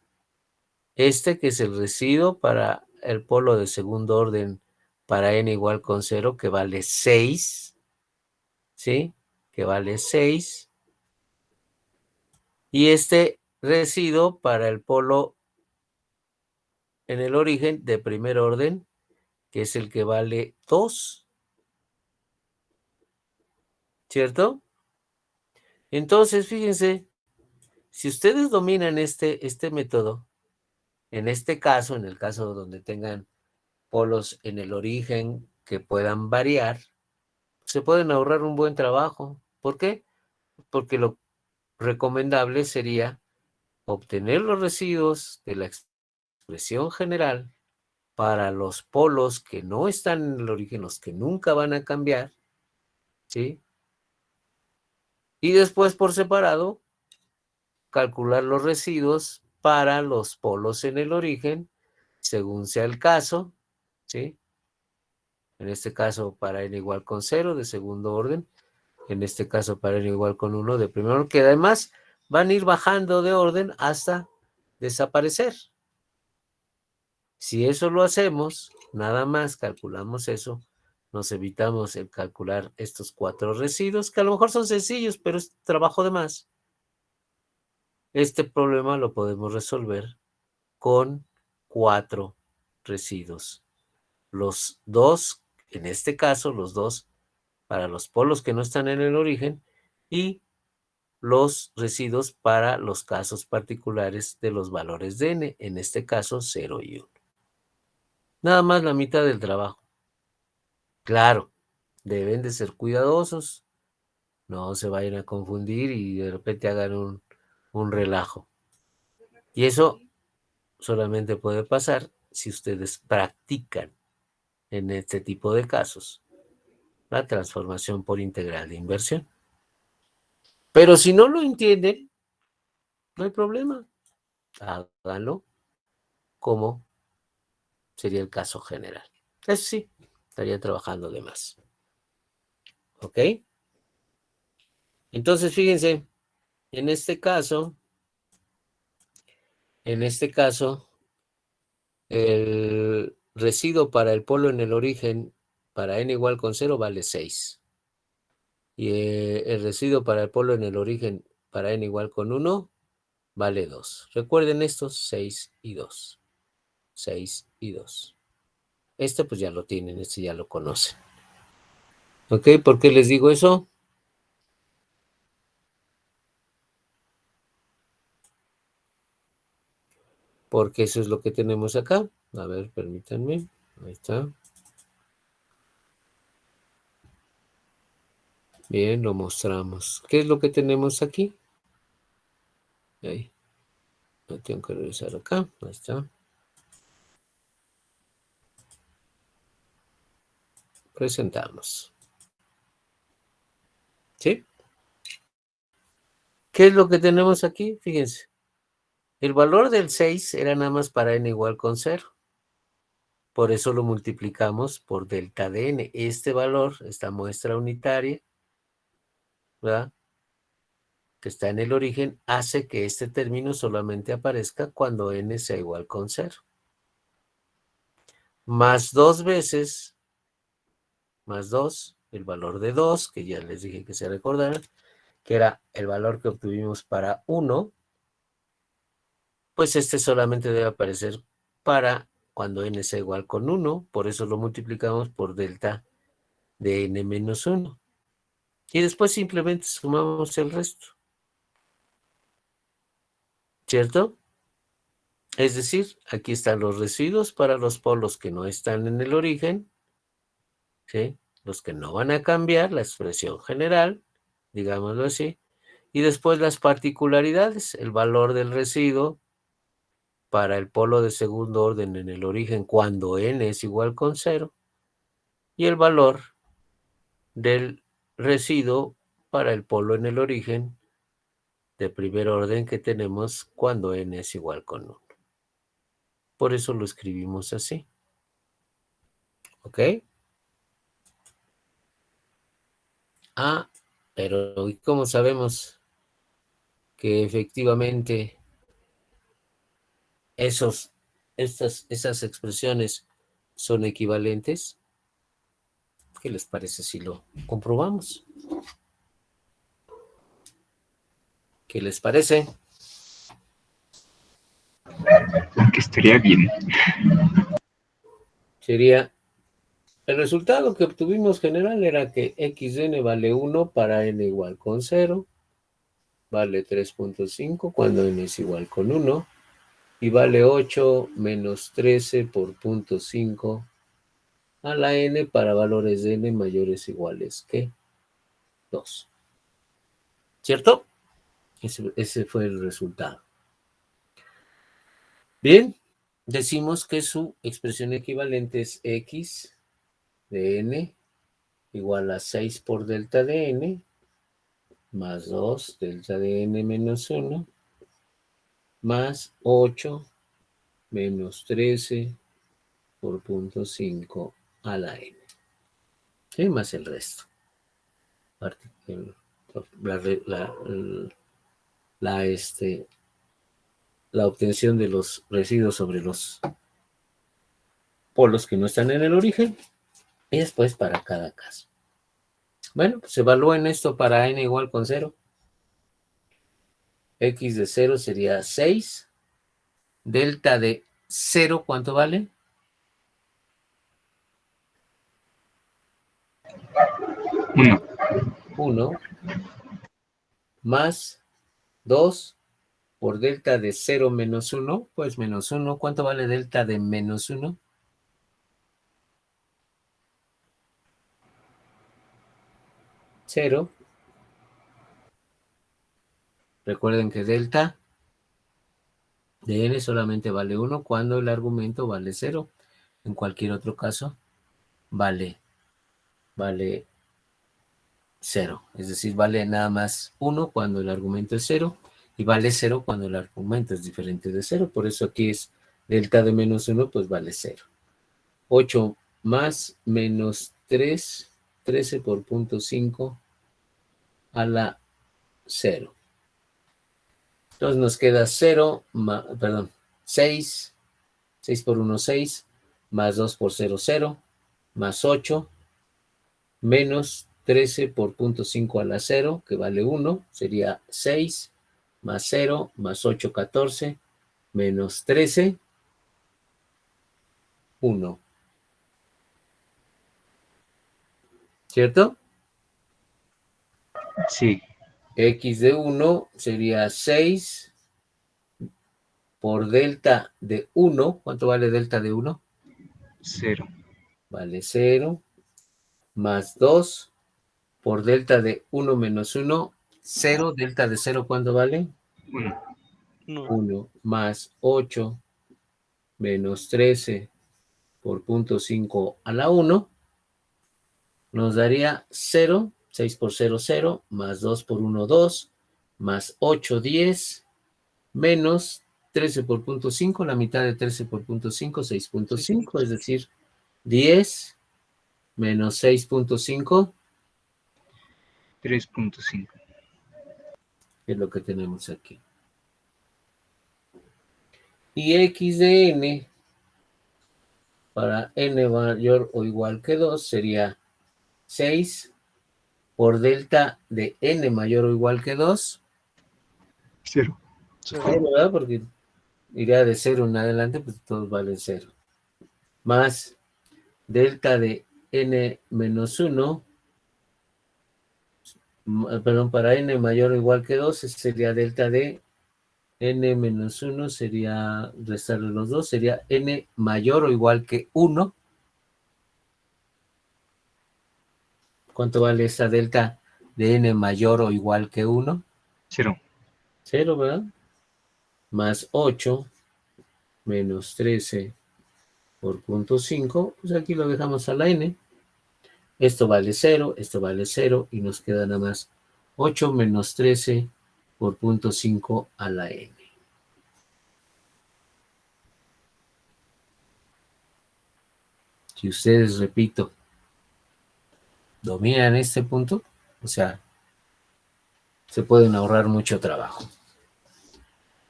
Este que es el residuo para el polo de segundo orden para n igual con 0, que vale 6, ¿sí? Que vale 6. Y este residuo para el polo en el origen de primer orden, que es el que vale 2, ¿cierto? Entonces, fíjense, si ustedes dominan este método, en este caso, en el caso donde tengan polos en el origen que puedan variar, se pueden ahorrar un buen trabajo. ¿Por qué? Porque lo recomendable sería obtener los residuos de la expresión general para los polos que no están en el origen, los que nunca van a cambiar, ¿sí? Y después, por separado, calcular los residuos para los polos en el origen, según sea el caso, ¿sí? En este caso, para n igual con 0 de segundo orden, en este caso para n igual con 1 de primer orden, que además van a ir bajando de orden hasta desaparecer. Si eso lo hacemos, nada más calculamos eso, nos evitamos el calcular estos 4 residuos, que a lo mejor son sencillos, pero es trabajo de más. Este problema lo podemos resolver con 4 residuos. Los 2, en este caso, los 2 para los polos que no están en el origen y los residuos para los casos particulares de los valores de n, en este caso 0 y 1. Nada más la mitad del trabajo. Claro, deben de ser cuidadosos, no se vayan a confundir y de repente hagan un relajo. Y eso solamente puede pasar si ustedes practican en este tipo de casos la transformación por integral de inversión. Pero si no lo entienden, no hay problema. Háganlo como sería el caso general. Eso sí, estaría trabajando de más. ¿Ok? Entonces, fíjense, en este caso, el residuo para el polo en el origen para n igual con 0 vale 6. Y el residuo para el polo en el origen para n igual con 1 vale 2. Recuerden estos 6 y 2. 6 y 2. Este pues ya lo tienen, este ya lo conocen. ¿Ok? ¿Por qué les digo eso? Porque eso es lo que tenemos acá. A ver, permítanme. Ahí está. Bien, lo mostramos. ¿Qué es lo que tenemos aquí? Ahí. No tengo que regresar acá. Ahí está. Presentamos. ¿Sí? ¿Qué es lo que tenemos aquí? Fíjense. El valor del 6 era nada más para n igual con 0. Por eso lo multiplicamos por delta de n. Este valor, esta muestra unitaria, ¿verdad?, que está en el origen, hace que este término solamente aparezca cuando n sea igual con 0. Más 2 veces, más 2, el valor de 2, que ya les dije que se recordaran, que era el valor que obtuvimos para 1, pues este solamente debe aparecer para cuando n sea igual con 1, por eso lo multiplicamos por delta de n menos 1. Y después simplemente sumamos el resto, ¿cierto? Es decir, aquí están los residuos para los polos que no están en el origen, ¿sí?, los que no van a cambiar, la expresión general, digámoslo así, y después las particularidades, el valor del residuo para el polo de segundo orden en el origen cuando n es igual con 0, y el valor del residuo para el polo en el origen de primer orden que tenemos cuando n es igual con 1. Por eso lo escribimos así. ¿Ok? Ah, pero ¿y cómo sabemos que efectivamente esas expresiones son equivalentes. ¿Qué les parece si lo comprobamos? ¿Qué les parece? Aunque estaría bien. Sería, el resultado que obtuvimos general era que x de n vale 1 para n igual con 0, vale 3.5 cuando n es igual con 1, y vale 8 menos 13 por 0.5 a la n para valores de n mayores o iguales que 2. ¿Cierto? Ese fue el resultado. Bien, decimos que su expresión equivalente es x de n igual a 6 por delta de n más 2 delta de n menos 1 más 8 menos 13 por 0.5 a la n. ¿Sí? Más el resto. La obtención de los residuos sobre los polos que no están en el origen y después para cada caso. Bueno, pues evalúen esto para n igual con 0. X de 0 sería 6. Delta de 0, ¿cuánto vale? 1. 1 más 2 por delta de 0 menos 1, pues menos 1. ¿Cuánto vale delta de menos 1? 0. Recuerden que delta de n solamente vale 1 cuando el argumento vale 0. En cualquier otro caso, vale 0. Es decir, vale nada más 1 cuando el argumento es 0 y vale 0 cuando el argumento es diferente de 0. Por eso aquí es delta de menos 1, pues vale 0. 8 más menos 3, 13 por 0.5 a la 0. Entonces nos queda 6 por 1, 6, más 2 por 0, 0, más 8, menos 13 por 0.5 a la 0, que vale 1, sería 6, más 0, más 8, 14, menos 13, 1. ¿Cierto? Sí. X de 1 sería 6 por delta de 1. ¿Cuánto vale delta de 1? 0. Vale 0, más 2 por delta de 1 menos 1, 0, delta de 0, ¿cuánto vale? 1. 1, más 8 menos 13 por 0.5 a la 1, nos daría 0, 6 por 0, 0, más 2 por 1, 2, más 8, 10, menos 13 por 0.5, la mitad de 13 por 0.5, 6.5, es decir, 10 menos 6.5, 3.5. es lo que tenemos aquí. Y x de n para n mayor o igual que 2 sería 6 por delta de n mayor o igual que 2. 0. 0, ¿verdad? Porque iría de 0 en adelante, pues todos valen 0. Más delta de n menos 1, perdón, para n mayor o igual que 2, sería delta de n menos 1, sería restarle los dos, sería n mayor o igual que 1. ¿Cuánto vale esta delta de n mayor o igual que 1? 0. 0, ¿verdad? Más 8 menos 13 por 0.5, pues aquí lo dejamos a la n. Esto vale 0 y nos queda nada más 8 menos 13 por 0.5 a la n. Si ustedes, repito, dominan este punto, o sea, se pueden ahorrar mucho trabajo.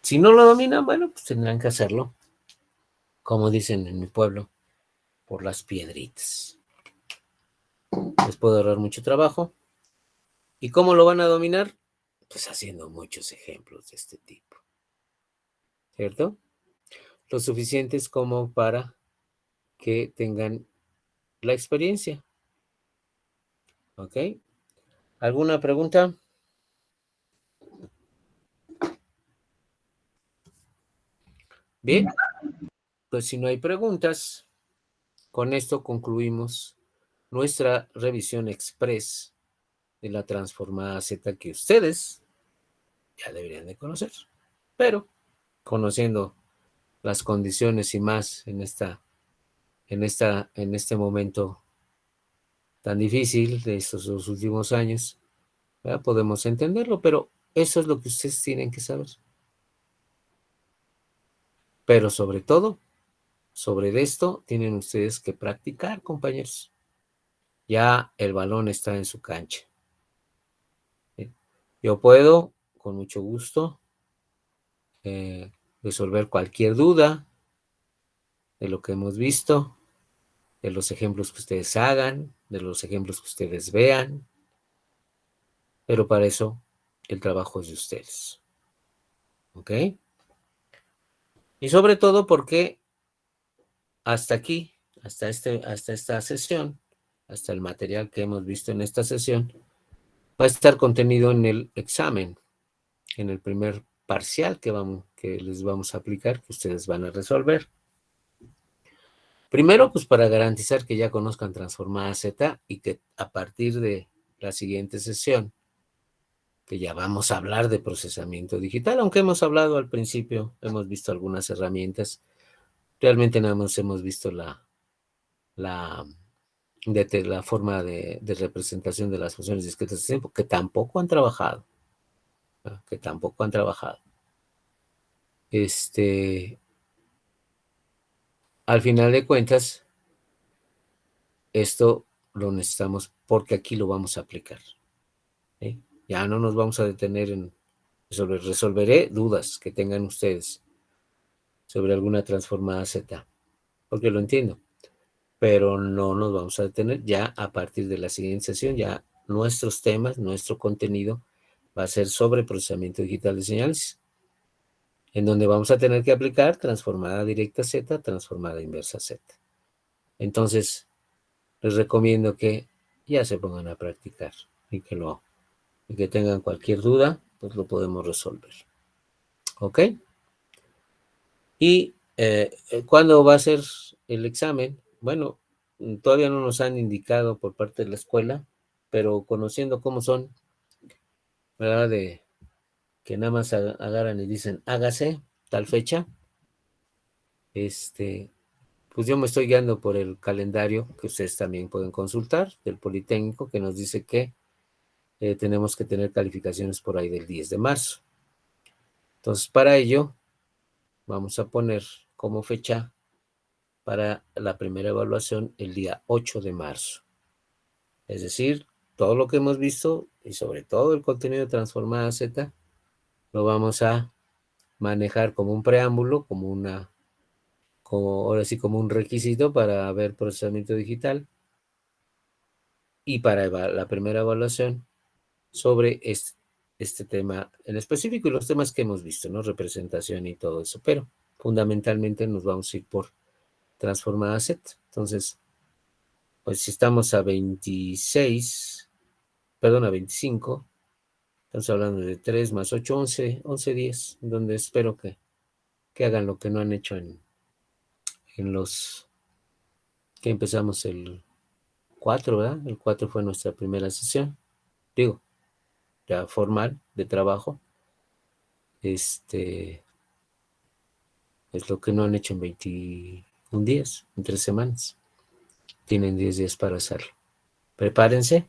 Si no lo dominan, bueno, pues tendrán que hacerlo, como dicen en mi pueblo, por las piedritas. Les puede ahorrar mucho trabajo. ¿Y cómo lo van a dominar? Pues haciendo muchos ejemplos de este tipo, ¿cierto? Lo suficientes como para que tengan la experiencia. ¿Ok? ¿Alguna pregunta? Bien, pues si no hay preguntas, con esto concluimos nuestra revisión express de la transformada Z que ustedes ya deberían de conocer. Pero conociendo las condiciones y más en este momento tan difícil de estos 2 últimos años, ¿verdad? Podemos entenderlo, pero eso es lo que ustedes tienen que saber. Pero sobre todo, sobre esto, tienen ustedes que practicar, compañeros. Ya el balón está en su cancha. ¿Sí? Yo puedo, con mucho gusto, resolver cualquier duda de lo que hemos visto, de los ejemplos que ustedes hagan, de los ejemplos que ustedes vean, pero para eso el trabajo es de ustedes. ¿Ok? Y sobre todo porque hasta aquí, hasta esta sesión, hasta el material que hemos visto en esta sesión, va a estar contenido en el examen, en el primer parcial que les vamos a aplicar, que ustedes van a resolver. Primero, pues para garantizar que ya conozcan transformada Z y que a partir de la siguiente sesión, que ya vamos a hablar de procesamiento digital, aunque hemos hablado al principio, hemos visto algunas herramientas, realmente nada más hemos visto la forma de representación de las funciones discretas de tiempo, que tampoco han trabajado, ¿no? Que tampoco han trabajado. Al final de cuentas, esto lo necesitamos porque aquí lo vamos a aplicar. ¿Sí? Ya no nos vamos a detener en resolveré dudas que tengan ustedes sobre alguna transformada Z, porque lo entiendo, pero no nos vamos a detener. Ya a partir de la siguiente sesión, ya nuestros temas, nuestro contenido va a ser sobre procesamiento digital de señales, en donde vamos a tener que aplicar transformada directa Z, transformada inversa Z. Entonces, les recomiendo que ya se pongan a practicar y que tengan cualquier duda, pues lo podemos resolver. ¿Ok? ¿Y cuándo va a ser el examen? Bueno, todavía no nos han indicado por parte de la escuela, pero conociendo cómo son, ¿verdad? De que nada más agarran y dicen, hágase tal fecha, pues yo me estoy guiando por el calendario que ustedes también pueden consultar del Politécnico, que nos dice que tenemos que tener calificaciones por ahí del 10 de marzo. Entonces, para ello, vamos a poner como fecha para la primera evaluación el día 8 de marzo. Es decir, todo lo que hemos visto y sobre todo el contenido de Transformada Z, lo vamos a manejar como un preámbulo, ahora sí como un requisito para ver procesamiento digital y para la primera evaluación sobre este tema en específico y los temas que hemos visto, ¿no? Representación y todo eso, pero fundamentalmente nos vamos a ir por Transformada Z. Entonces, pues si estamos a 25, estamos hablando de 3 más 8, 11 días, donde espero que hagan lo que no han hecho en los que empezamos el 4, ¿verdad? El 4 fue nuestra primera sesión, digo, ya formal de trabajo. Es lo que no han hecho en 21 días, en 3 semanas. Tienen 10 días para hacerlo. Prepárense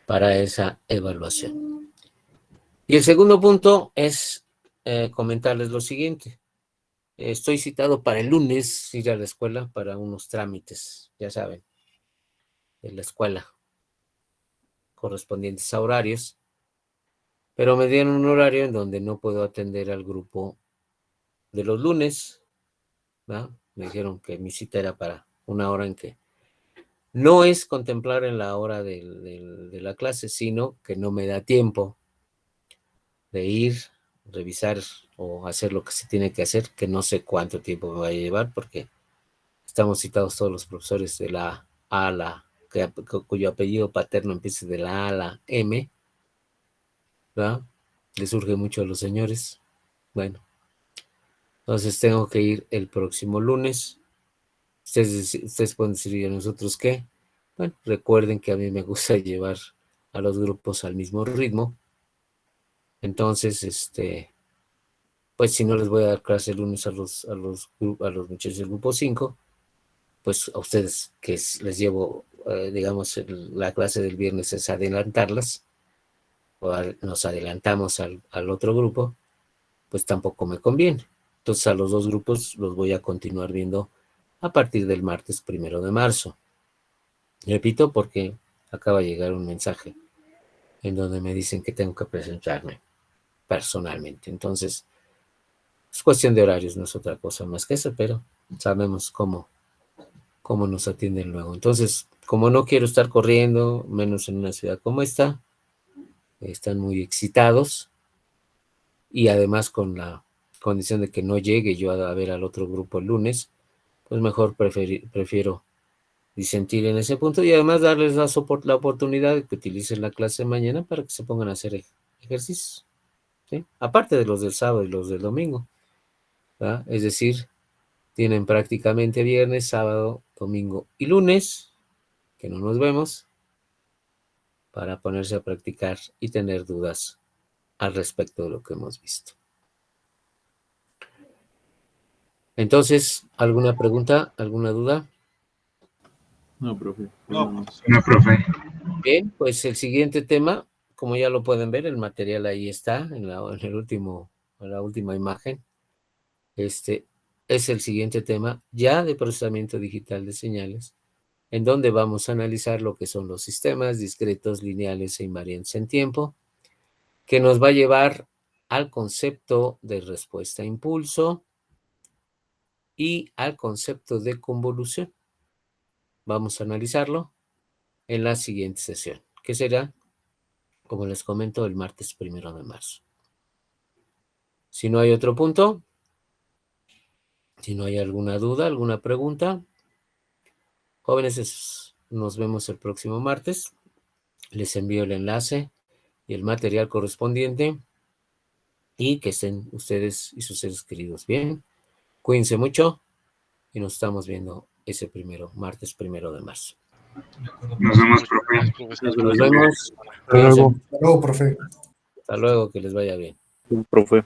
para esa evaluación. Y el segundo punto es comentarles lo siguiente. Estoy citado para el lunes ir a la escuela para unos trámites, ya saben, de la escuela correspondientes a horarios, pero me dieron un horario en donde no puedo atender al grupo de los lunes, ¿verdad? Me dijeron que mi cita era para una hora en que no es contemplar en la hora de la clase, sino que no me da tiempo de ir, revisar o hacer lo que se tiene que hacer, que no sé cuánto tiempo me va a llevar, porque estamos citados todos los profesores de la A a la, cuyo apellido paterno empiece de la A a la M, ¿verdad? Le surge mucho a los señores. Bueno, entonces tengo que ir el próximo lunes. Ustedes pueden decir, ¿y a nosotros qué? Bueno, recuerden que a mí me gusta llevar a los grupos al mismo ritmo. Entonces, pues si no les voy a dar clase el lunes a los muchachos del grupo 5, pues a ustedes que les llevo, digamos, la clase del viernes es adelantarlas, o nos adelantamos al otro grupo, pues tampoco me conviene. Entonces a los dos grupos los voy a continuar viendo a partir del martes 1 de marzo. Repito, porque acaba de llegar un mensaje en donde me dicen que tengo que presentarme personalmente. Entonces, es cuestión de horarios, no es otra cosa más que eso, pero sabemos cómo nos atienden luego. Entonces, como no quiero estar corriendo, menos en una ciudad como esta, están muy excitados, y además con la condición de que no llegue yo a ver al otro grupo el lunes, pues mejor prefiero disentir en ese punto, y además darles la oportunidad de que utilicen la clase de mañana para que se pongan a hacer ejercicios, ¿sí? Aparte de los del sábado y los del domingo, ¿verdad? Es decir, tienen prácticamente viernes, sábado, domingo y lunes, que no nos vemos, para ponerse a practicar y tener dudas al respecto de lo que hemos visto. Entonces, ¿alguna pregunta? ¿Alguna duda? No, profe. No, profe. Bien, pues el siguiente tema, como ya lo pueden ver, el material ahí está, en la última imagen. Es el siguiente tema, ya de procesamiento digital de señales, en donde vamos a analizar lo que son los sistemas discretos, lineales e invariantes en tiempo, que nos va a llevar al concepto de respuesta a impulso y al concepto de convolución. Vamos a analizarlo en la siguiente sesión, que será, como les comento, el martes 1 de marzo. Si no hay otro punto, si no hay alguna duda, alguna pregunta, jóvenes, nos vemos el próximo martes. Les envío el enlace y el material correspondiente, y que estén ustedes y sus seres queridos bien. Cuídense mucho y nos estamos viendo ese martes 1 de marzo. Nos vemos, profe. Nos vemos. Hasta luego, profe. Hasta luego, que les vaya bien. Profe.